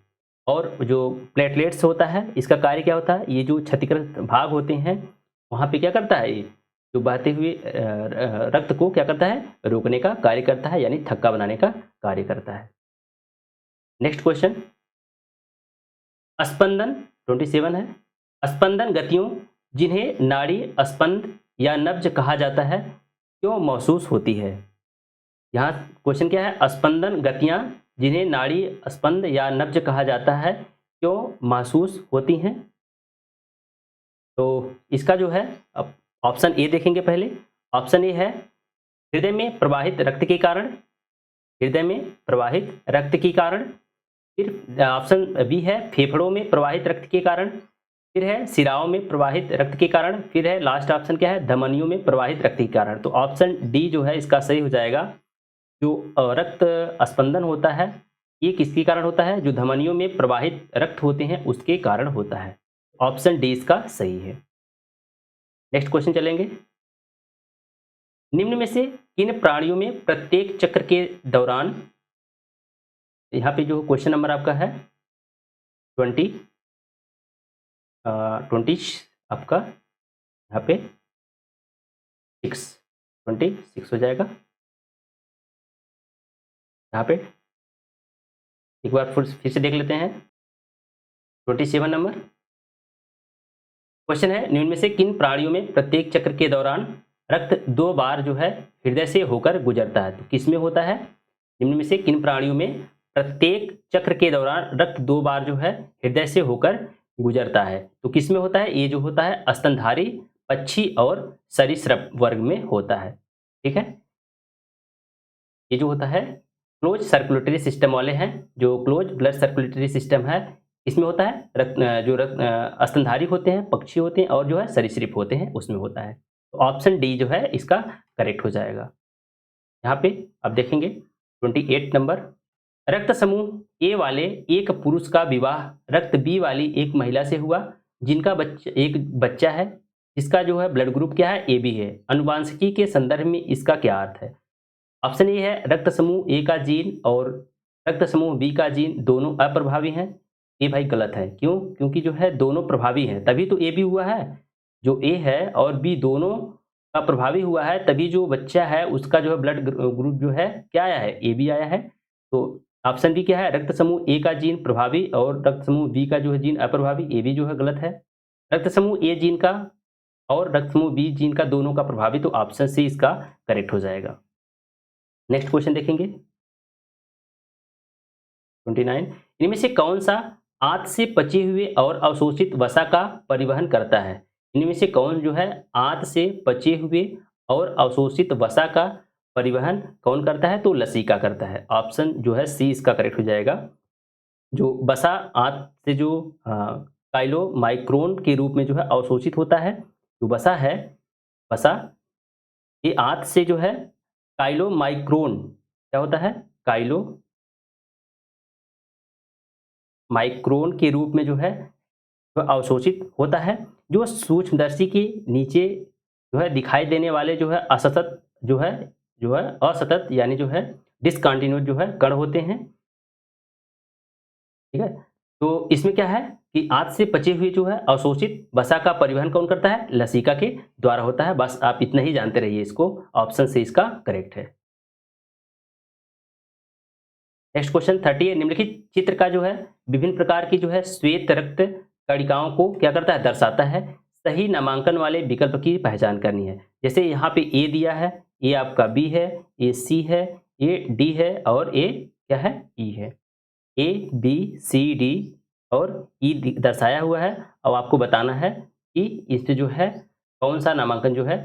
और जो प्लेटलेट्स होता है इसका कार्य क्या होता है, ये जो क्षतिग्रस्त भाग होते हैं वहाँ पे क्या करता है, ये जो बहते हुए रक्त को क्या करता है, रोकने का कार्य करता है, यानी थक्का बनाने का कार्य करता है। नेक्स्ट क्वेश्चन, स्पंदन 27 है। स्पंदन गतियों जिन्हें नाड़ी स्पंद या नब्ज कहा जाता है क्यों महसूस होती है। यहाँ क्वेश्चन क्या है, स्पंदन गतियाँ जिन्हें नाड़ी स्पंद या नब्ज कहा जाता है क्यों महसूस होती हैं। तो इसका जो है अब ऑप्शन ए देखेंगे पहले। ऑप्शन ए है हृदय में प्रवाहित रक्त के कारण, हृदय में प्रवाहित रक्त के कारण। फिर ऑप्शन बी है फेफड़ों में प्रवाहित रक्त के कारण। फिर है सिराओं में प्रवाहित रक्त के कारण। फिर है लास्ट ऑप्शन क्या है, धमनियों में प्रवाहित रक्त के कारण। तो ऑप्शन डी जो है इसका सही हो जाएगा। जो रक्त स्पंदन होता है ये किसके कारण होता है, जो धमनियों में प्रवाहित रक्त होते हैं उसके कारण होता है। ऑप्शन डी इसका सही है। नेक्स्ट क्वेश्चन चलेंगे, निम्न में से किन प्राणियों में प्रत्येक चक्र के दौरान, यहाँ पे जो क्वेश्चन नंबर आपका है 20 आपका यहाँ पे 26 हो जाएगा। यहाँ पे एक बार फिर से देख लेते हैं 27 नंबर क्वेश्चन है, निम्न में से किन प्राणियों में प्रत्येक चक्र के दौरान रक्त 2 बार जो है हृदय से होकर गुजरता है। तो किस में होता है, निम्न में से किन प्राणियों में प्रत्येक चक्र के दौरान रक्त 2 बार जो है हृदय से होकर गुजरता है। तो किस में होता है, ये जो होता है स्तनधारी, पक्षी और सरीसृप वर्ग में होता है। ठीक है, ये जो होता है क्लोज सर्कुलेटरी सिस्टम वाले हैं, जो क्लोज ब्लड सर्कुलेटरी सिस्टम है इसमें होता है स्तनधारी होते हैं, पक्षी होते हैं और जो है सरीसृप होते हैं उसमें होता है। तो ऑप्शन डी जो है इसका करेक्ट हो जाएगा। यहाँ पे अब देखेंगे 28 नंबर, रक्त समूह ए वाले एक पुरुष का विवाह रक्त बी वाली एक महिला से हुआ जिनका एक बच्चा है, इसका जो है ब्लड ग्रुप क्या है, ए बी है। अनुवांशिकी के संदर्भ में इसका क्या अर्थ है। ऑप्शन ए है रक्त समूह ए का जीन और रक्त समूह बी का जीन दोनों अप्रभावी हैं। ये भाई गलत है, क्यों, क्योंकि जो है दोनों प्रभावी हैं तभी तो ए बी हुआ है। जो ए है और बी दोनों का प्रभावी हुआ है तभी जो बच्चा है उसका जो है ब्लड ग्रुप जो है क्या आया है, ए बी आया है। तो ऑप्शन बी क्या है, रक्त समूह ए का जीन प्रभावी और रक्त समूह बी का जो है जीन अप्रभावी, ए बी जो है गलत है। रक्त समूह ए जीन का और रक्त समूह बी जीन का दोनों का प्रभावी, तो ऑप्शन सी इसका करेक्ट हो जाएगा। नेक्स्ट क्वेश्चन देखेंगे 29, इनमें से कौन सा आंत से पचे हुए और अवशोषित वसा का परिवहन करता है। इनमें से कौन जो है आंत से पचे हुए और अवशोषित वसा का परिवहन कौन करता है, तो लसीका करता है। ऑप्शन जो है सी इसका करेक्ट हो जाएगा। जो वसा आंत से जो काइलोमाइक्रोन के रूप में जो है अवशोषित होता है, जो वसा है, वसा ये आंत से जो है काइलोमाइक्रोन क्या होता है, काइलो माइक्रोन के रूप में जो है वह अवशोषित होता है। जो सूक्ष्मदर्शी के नीचे जो है दिखाई देने वाले जो है असतत जो है असतत यानी जो है डिसकंटिन्यूअस जो है कण होते हैं। ठीक है, तो इसमें क्या है कि आंत से पचे हुए जो है अवशोषित वसा का परिवहन कौन करता है, लसीका के द्वारा होता है। बस आप इतना ही जानते रहिए इसको, ऑप्शन से इसका करेक्ट है। नेक्स्ट क्वेश्चन 30 है, निम्नलिखित चित्र का जो है विभिन्न प्रकार की जो है श्वेत रक्त कणिकाओं को क्या करता है, दर्शाता है। सही नामांकन वाले विकल्प की पहचान करनी है। जैसे यहाँ पे ए दिया है, ए आपका बी है, ए सी है, ए डी है और ए क्या है, ई है। ए बी सी डी और ई दर्शाया हुआ है। अब आपको बताना है कि इससे जो है कौन सा नामांकन जो है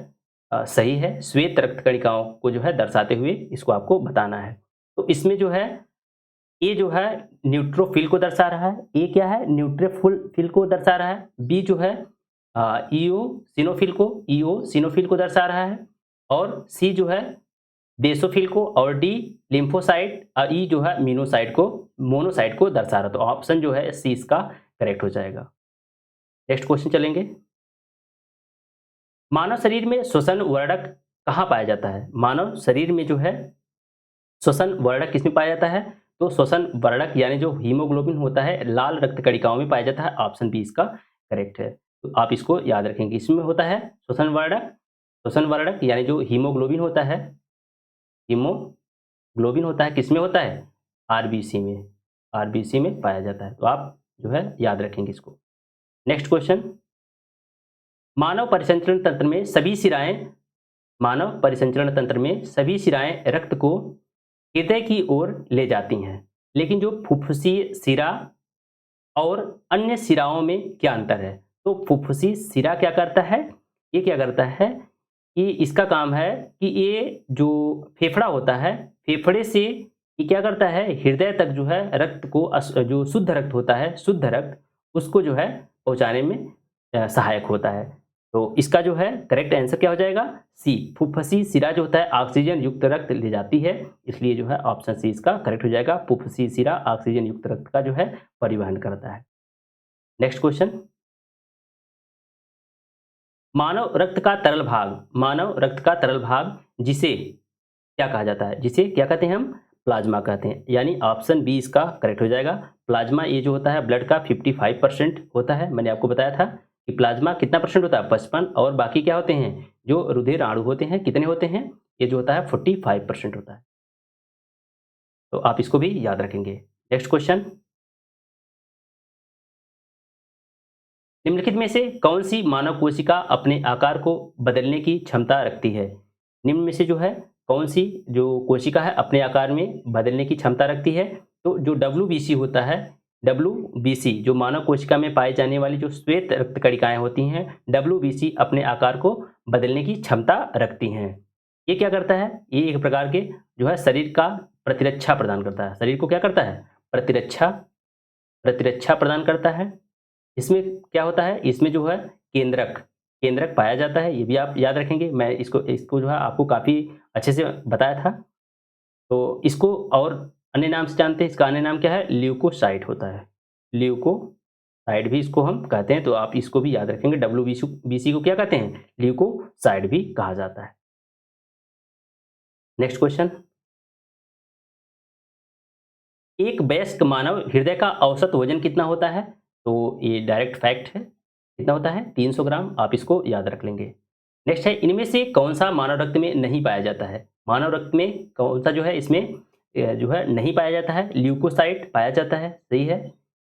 सही है। श्वेत रक्त कणिकाओं को जो है दर्शाते हुए इसको आपको बताना है। तो इसमें जो है ए जो है न्यूट्रोफिल को दर्शा रहा है, ए क्या है न्यूट्रोफिल को दर्शा रहा है, बी जो है ईओसिनोफिल को दर्शा रहा है, और सी जो है बेसोफिल को, और डी लिम्फोसाइट, और ई जो है मोनोसाइट को दर्शा रहा है। तो ऑप्शन जो है सी इसका करेक्ट हो जाएगा। नेक्स्ट क्वेश्चन चलेंगे। मानव शरीर में श्वसन वर्णक कहाँ पाया जाता है? मानव शरीर में जो है श्वसन वर्णक किसमें पाया जाता है? तो श्वसन वर्णक यानी जो हीमोग्लोबिन होता है लाल रक्त कणिकाओं में पाया जाता है। ऑप्शन बी इसका करेक्ट है। तो आप इसको याद रखेंगे, इसमें होता है श्वसन वर्णक यानी जो हीमोग्लोबिन होता है, हीमोग्लोबिन होता है किसमें होता है? आरबीसी में पाया जाता है। तो आप जो है याद रखेंगे इसको। Next question. मानव परिसंचरण तंत्र में सभी शिराएं रक्त को हृदय की ओर ले जाती हैं, लेकिन जो फुफ्फुसीय शिरा और अन्य शिराओं में क्या अंतर है? तो फुफ्फुसीय शिरा क्या करता है? ये क्या करता है कि इसका काम है कि ये जो फेफड़ा होता है, फेफड़े से ये क्या करता है, हृदय तक जो है रक्त को जो शुद्ध रक्त होता है, शुद्ध रक्त उसको जो है पहुंचाने में सहायक होता है। तो इसका जो है करेक्ट आंसर क्या हो जाएगा? सी। फुफ्फुसी शिरा जो होता है ऑक्सीजन युक्त रक्त ले जाती है, इसलिए जो है ऑप्शन सी इसका करेक्ट हो जाएगा। फुफ्फुसी शिरा ऑक्सीजन युक्त रक्त का जो है परिवहन करता है। Next question. मानव रक्त का तरल भाग जिसे क्या कहा जाता है? जिसे क्या कहते हैं हम? प्लाज्मा कहते हैं, यानी ऑप्शन बी इसका करेक्ट हो जाएगा। प्लाज्मा ये जो होता है ब्लड का 55% होता है। मैंने आपको बताया था कि प्लाज्मा कितना परसेंट होता है? 55, और बाकी क्या होते हैं जो रुधिर अणु होते हैं कितने होते हैं? ये जो होता है 45% होता है। तो आप इसको भी याद रखेंगे। Next question. निम्नलिखित में से कौन सी मानव कोशिका अपने आकार को बदलने की क्षमता रखती है? निम्न में से जो है कौन सी जो कोशिका है अपने आकार में बदलने की क्षमता रखती है? तो जो डब्ल्यूबीसी होता है, डब्ल्यूबीसी जो मानव कोशिका में पाई जाने वाली जो श्वेत रक्त कणिकाएं होती हैं, डब्ल्यूबीसी अपने आकार को बदलने की क्षमता रखती हैं। ये क्या करता है? ये एक प्रकार के जो है शरीर का प्रतिरक्षा प्रदान करता है। शरीर को क्या करता है? प्रतिरक्षा प्रदान करता है। इसमें क्या होता है? इसमें जो है केंद्रक पाया जाता है। ये भी आप याद रखेंगे। मैं इसको जो है आपको काफ़ी अच्छे से बताया था। तो इसको और अन्य नाम से जानते हैं। इसका अन्य नाम क्या है? ल्यूकोसाइट होता है। ल्यूकोसाइट भी इसको हम कहते हैं। तो आप इसको भी याद रखेंगे। डब्ल्यूबीसी को क्या कहते हैं? ल्यूकोसाइट भी कहा जाता है। Next question. एक वयस्क मानव हृदय का औसत वजन कितना होता है? तो ये डायरेक्ट फैक्ट है। कितना होता है? 300 ग्राम। आप इसको याद रख लेंगे। नेक्स्ट है, इनमें से कौन सा मानव रक्त में नहीं पाया जाता है? मानव रक्त में कौन सा जो है इसमें जो है नहीं पाया जाता है? ल्यूकोसाइट पाया जाता है, सही है।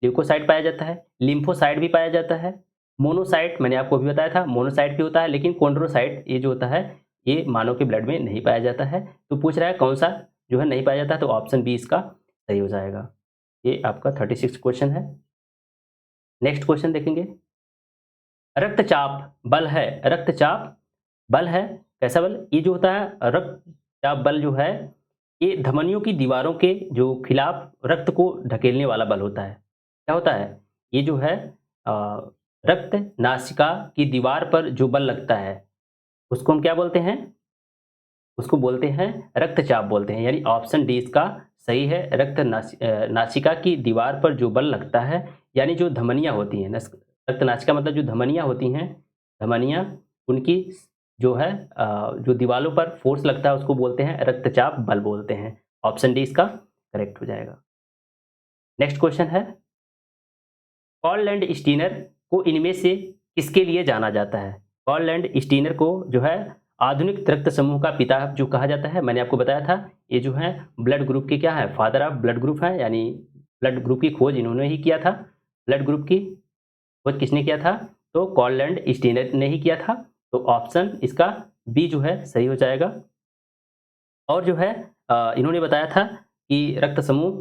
ल्यूकोसाइट पाया जाता है, लिम्फोसाइट भी पाया जाता है, मोनोसाइट मैंने आपको भी बताया था, मोनोसाइट भी होता है, लेकिन कॉन्ड्रोसाइट ये जो होता है ये मानव के ब्लड में नहीं पाया जाता है। तो पूछ रहा है कौन सा जो है नहीं पाया जाता है, तो ऑप्शन बी इसका सही हो जाएगा। ये आपका 36 क्वेश्चन है। नेक्स्ट क्वेश्चन देखेंगे। रक्तचाप बल है। कैसा बल? ये जो होता है रक्तचाप बल जो है ये धमनियों की दीवारों के जो खिलाफ रक्त को ढकेलने वाला बल होता है। क्या होता है? ये जो है रक्त नासिका की दीवार पर जो बल लगता है उसको हम क्या बोलते हैं? उसको बोलते हैं रक्तचाप बोलते हैं। यानी ऑप्शन डी इसका सही है। नासिका की दीवार पर जो बल लगता है, यानी जो धमनियाँ होती हैं, रक्त नासिका मतलब जो धमनियाँ होती हैं, धमनियाँ उनकी जो है जो दीवारों पर फोर्स लगता है उसको बोलते हैं रक्तचाप बल बोलते हैं। ऑप्शन डी इसका करेक्ट हो जाएगा। नेक्स्ट क्वेश्चन है, पॉल लैंड स्टीनर को इनमें से किसके लिए जाना जाता है? पॉल लैंड स्टीनर को जो है आधुनिक रक्त समूह का पिता जो कहा जाता है। मैंने आपको बताया था ये जो है ब्लड ग्रुप के क्या है? फादर ऑफ ब्लड ग्रुप है। यानी ब्लड ग्रुप की खोज इन्होंने ही किया था। ब्लड ग्रुप की खोज किसने किया था? तो पॉल लैंड स्टीनर ने ही किया था। तो ऑप्शन इसका बी जो है सही हो जाएगा। और जो है इन्होंने बताया था कि रक्त समूह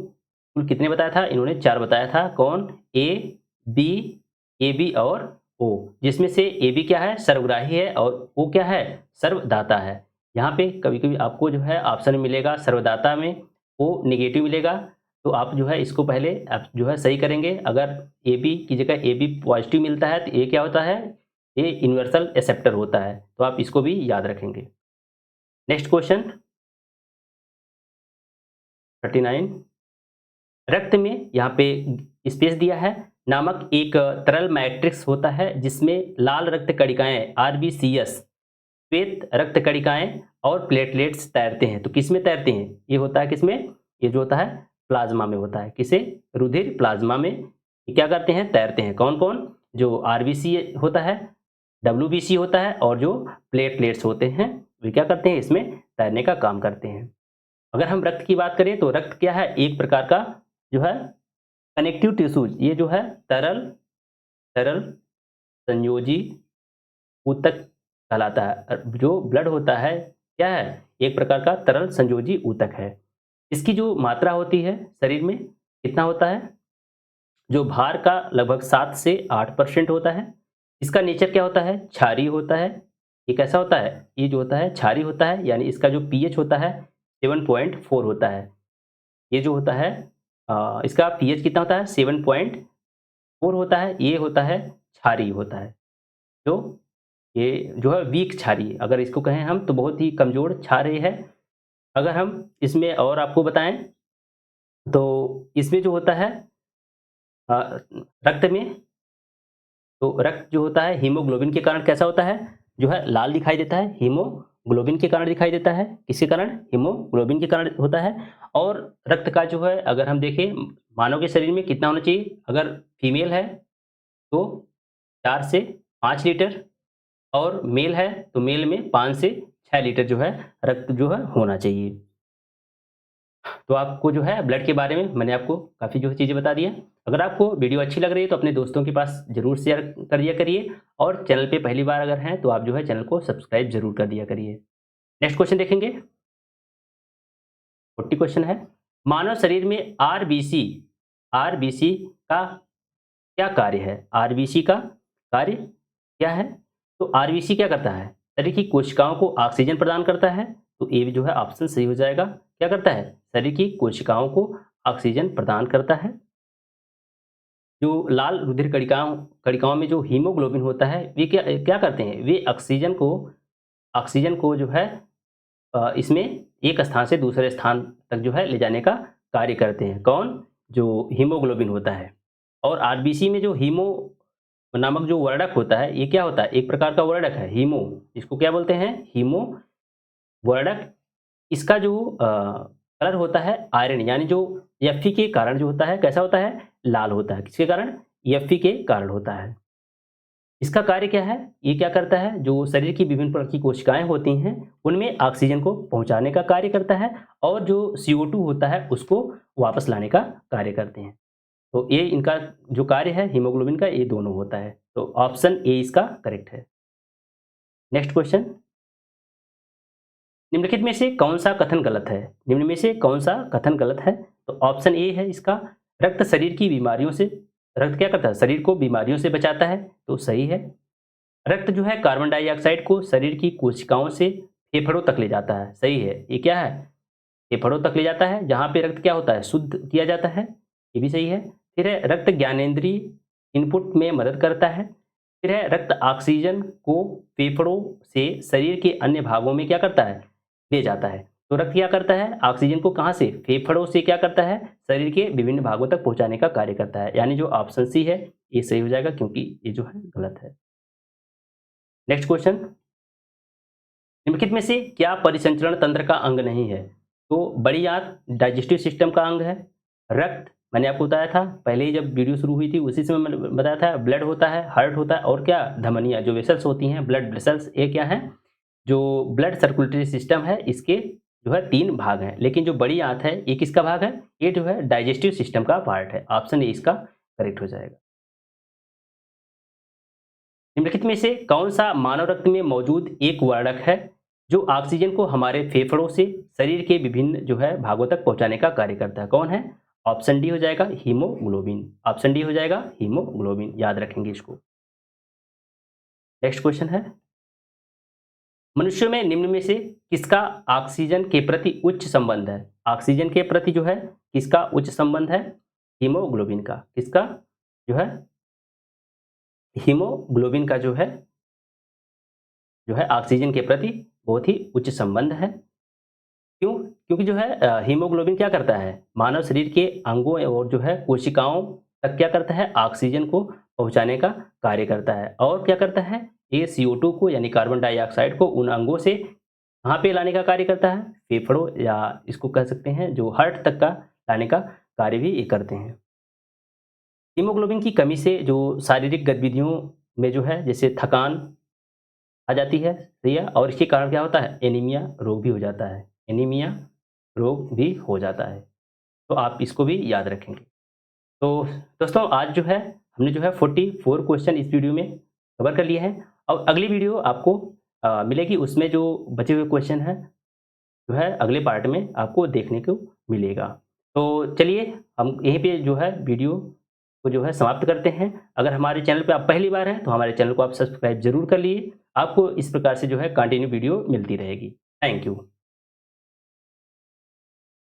कुल कितने बताया था? इन्होंने 4 बताया था। कौन? ए बी और ओ, जिसमें से ए बी क्या है? सर्वग्राही है, और ओ क्या है? सर्वदाता है। यहाँ पे कभी कभी आपको जो है ऑप्शन मिलेगा सर्वदाता में ओ नेगेटिव मिलेगा, तो आप जो है इसको पहले आप जो है सही करेंगे। अगर AB की जगह AB पॉजिटिव मिलता है तो ये क्या होता है, ये यूनिवर्सल एक्सेप्टर होता है, तो आप इसको भी याद रखेंगे। नेक्स्ट क्वेश्चन 39, रक्त में यहाँ पे स्पेस दिया है नामक एक तरल मैट्रिक्स होता है जिसमें लाल रक्त कणिकाएं RBCS, श्वेत रक्त कणिकाएं और प्लेटलेट्स तैरते हैं। तो किसमें तैरते हैं, ये होता है किसमें, ये जो होता है प्लाज्मा में होता है। किसे, रुधिर प्लाज्मा में ये क्या करते हैं, तैरते हैं। कौन कौन, जो RBC होता है, WBC होता है और जो प्लेटलेट्स होते हैं वे क्या करते हैं, इसमें तैरने का काम करते हैं। अगर हम रक्त की बात करें तो रक्त क्या है, एक प्रकार का जो है कनेक्टिव टिश्यूज, ये जो है तरल तरल संयोजी ऊतक कहलाता है। जो ब्लड होता है क्या है, एक प्रकार का तरल संयोजी ऊतक है। इसकी जो मात्रा होती है शरीर में कितना होता है, जो भार का लगभग 7 से 8% होता है। इसका नेचर क्या होता है, क्षारीय होता है। ये कैसा होता है, ये जो होता है क्षारीय होता है, यानी इसका जो पीएच होता है 7.4 होता है। ये जो होता है इसका पीएच कितना होता है, 7.4 होता है। ये होता है क्षारीय होता है, जो ये जो है वीक क्षारीय, अगर इसको कहें हम तो बहुत ही कमज़ोर क्षारीय है। अगर हम इसमें और आपको बताएँ तो इसमें जो होता है अ, रक्त में, तो रक्त जो होता है हीमोग्लोबिन के कारण कैसा होता है, जो है लाल दिखाई देता है। हीमोग्लोबिन के कारण दिखाई देता है, किसके कारण, हीमोग्लोबिन के कारण होता है। और रक्त का जो है अगर हम देखें मानव के शरीर में कितना होना चाहिए, अगर फीमेल है तो 4 से 5 लीटर और मेल है तो मेल में 5 से 6 लीटर जो है रक्त जो है होना चाहिए। तो आपको जो है ब्लड के बारे में मैंने आपको काफ़ी जो है चीज़ें बता दी हैं। अगर आपको वीडियो अच्छी लग रही है तो अपने दोस्तों के पास ज़रूर शेयर कर दिया करिए और चैनल पे पहली बार अगर हैं तो आप जो है चैनल को सब्सक्राइब ज़रूर कर दिया करिए। नेक्स्ट क्वेश्चन देखेंगे, 40 क्वेश्चन है, मानव शरीर में आरबीसी का क्या कार्य है? आरबीसी का कार्य क्या है? तो आरबीसी क्या करता है? शरीर की कोशिकाओं को ऑक्सीजन प्रदान करता है। तो ये भी जो है ऑप्शन सही हो जाएगा। क्या करता है? शरीर की कोशिकाओं को ऑक्सीजन प्रदान करता है। जो लाल रुधिर कणिकाओं कणिकाओं में जो हीमोग्लोबिन होता है, वे क्या क्या करते हैं? वे ऑक्सीजन को जो है इसमें एक स्थान से दूसरे स्थान तक जो है ले जाने का कार्य करते हैं। कौन? जो हीमोग्लोबिन होता है। और आरबीसी में जो हीमो नामक जो वर्णक होता है, ये क्या होता है? एक प्रकार का वर्णक है, हीमो, इसको क्या बोलते हैं? हीमो वर्णक। इसका जो कलर होता है आयरन, यानी जो Fe के कारण जो होता है कैसा होता है? लाल होता है। किसके कारण? Fe के कारण होता है। इसका कार्य क्या है? ये क्या करता है? जो शरीर की विभिन्न प्रकार की कोशिकाएँ होती हैं, उनमें ऑक्सीजन को पहुँचाने का कार्य करता है और जो CO2 होता है, उसको वापस लाने का कार्य करते हैं। तो ये इनका जो कार्य है हीमोग्लोबिन का, ये दोनों होता है। तो ऑप्शन ए इसका करेक्ट है। नेक्स्ट क्वेश्चन, निम्नलिखित में से कौन सा कथन गलत है? निम्न में से कौन सा कथन गलत है? तो ऑप्शन ए है इसका, रक्त शरीर की बीमारियों से, रक्त क्या करता है? शरीर को बीमारियों से बचाता है, तो सही है। रक्त जो है कार्बन डाइऑक्साइड को शरीर की कोशिकाओं से फेफड़ों तक ले जाता है, सही है। ये क्या है? फेफड़ों तक ले जाता है, जहाँ पे रक्त क्या होता है? शुद्ध किया जाता है, ये भी सही है। फिर है रक्त ज्ञानेंद्रिय इनपुट में मदद करता है। फिर है रक्त ऑक्सीजन को फेफड़ों से शरीर के अन्य भागों में क्या करता है? ले जाता है। तो रक्त क्या करता है? ऑक्सीजन को कहाँ से? फेफड़ों से क्या करता है? शरीर के विभिन्न भागों तक पहुँचाने का कार्य करता है। यानी जो ऑप्शन सी है ये सही हो जाएगा, क्योंकि ये जो है गलत है। नेक्स्ट क्वेश्चन, निम्नलिखित में से क्या परिसंचरण तंत्र का अंग नहीं है? तो बड़ी आंत डाइजेस्टिव सिस्टम का अंग है। रक्त मैंने आपको बताया था पहले ही जब वीडियो शुरू हुई थी, उसी समय मैंने बताया था। ब्लड होता है, हार्ट होता है और क्या, धमनियाँ जो वेसल्स होती हैं, ब्लड वेसल्स, ये क्या है? जो ब्लड सर्कुलेटरी सिस्टम है, इसके जो है 3 भाग हैं। लेकिन जो बड़ी आंत है ये किसका भाग है? ये जो है डाइजेस्टिव सिस्टम का पार्ट है। ऑप्शन ए इसका करेक्ट हो जाएगा। निम्नलिखित में से कौन सा मानव रक्त में मौजूद एक वर्णक है जो ऑक्सीजन को हमारे फेफड़ों से शरीर के विभिन्न जो है भागों तक पहुंचाने का कार्य करता है? कौन है? ऑप्शन डी हो जाएगा हीमोग्लोबिन। ऑप्शन डी हो जाएगा हीमोग्लोबिन, याद रखेंगे इसको। नेक्स्ट क्वेश्चन है, मनुष्यों में निम्न में से किसका ऑक्सीजन के प्रति उच्च संबंध है? ऑक्सीजन के प्रति जो है किसका उच्च संबंध है? हीमोग्लोबिन का। किसका जो है? हीमोग्लोबिन का जो है ऑक्सीजन के प्रति बहुत ही उच्च संबंध है। क्यों? क्योंकि जो है हीमोग्लोबिन क्या करता है? मानव शरीर के अंगों और जो है कोशिकाओं तक क्या करता है? ऑक्सीजन को पहुँचाने का कार्य करता है। और क्या करता है? ये CO2 को यानी कार्बन डाइऑक्साइड को उन अंगों से कहाँ पे लाने का कार्य करता है? फेफड़ों या इसको कह सकते हैं जो हार्ट तक का लाने का कार्य भी ये करते हैं। हीमोग्लोबिन की कमी से जो शारीरिक गतिविधियों में जो है जैसे थकान आ जाती है, सही है? और इसके कारण क्या होता है? एनीमिया रोग भी हो जाता है। एनीमिया रोग भी हो जाता है। तो आप इसको भी याद रखेंगे। तो दोस्तों आज जो है हमने जो है 44 क्वेश्चन इस वीडियो में कवर कर लिए हैं और अगली वीडियो आपको मिलेगी उसमें जो बचे हुए क्वेश्चन हैं जो है अगले पार्ट में आपको देखने को मिलेगा। तो चलिए हम यहीं पे जो है वीडियो को जो है समाप्त करते हैं। अगर हमारे चैनल पे आप पहली बार हैं तो हमारे चैनल को आप सब्सक्राइब ज़रूर कर लिए। आपको इस प्रकार से जो है कंटिन्यू वीडियो मिलती रहेगी। Thank you.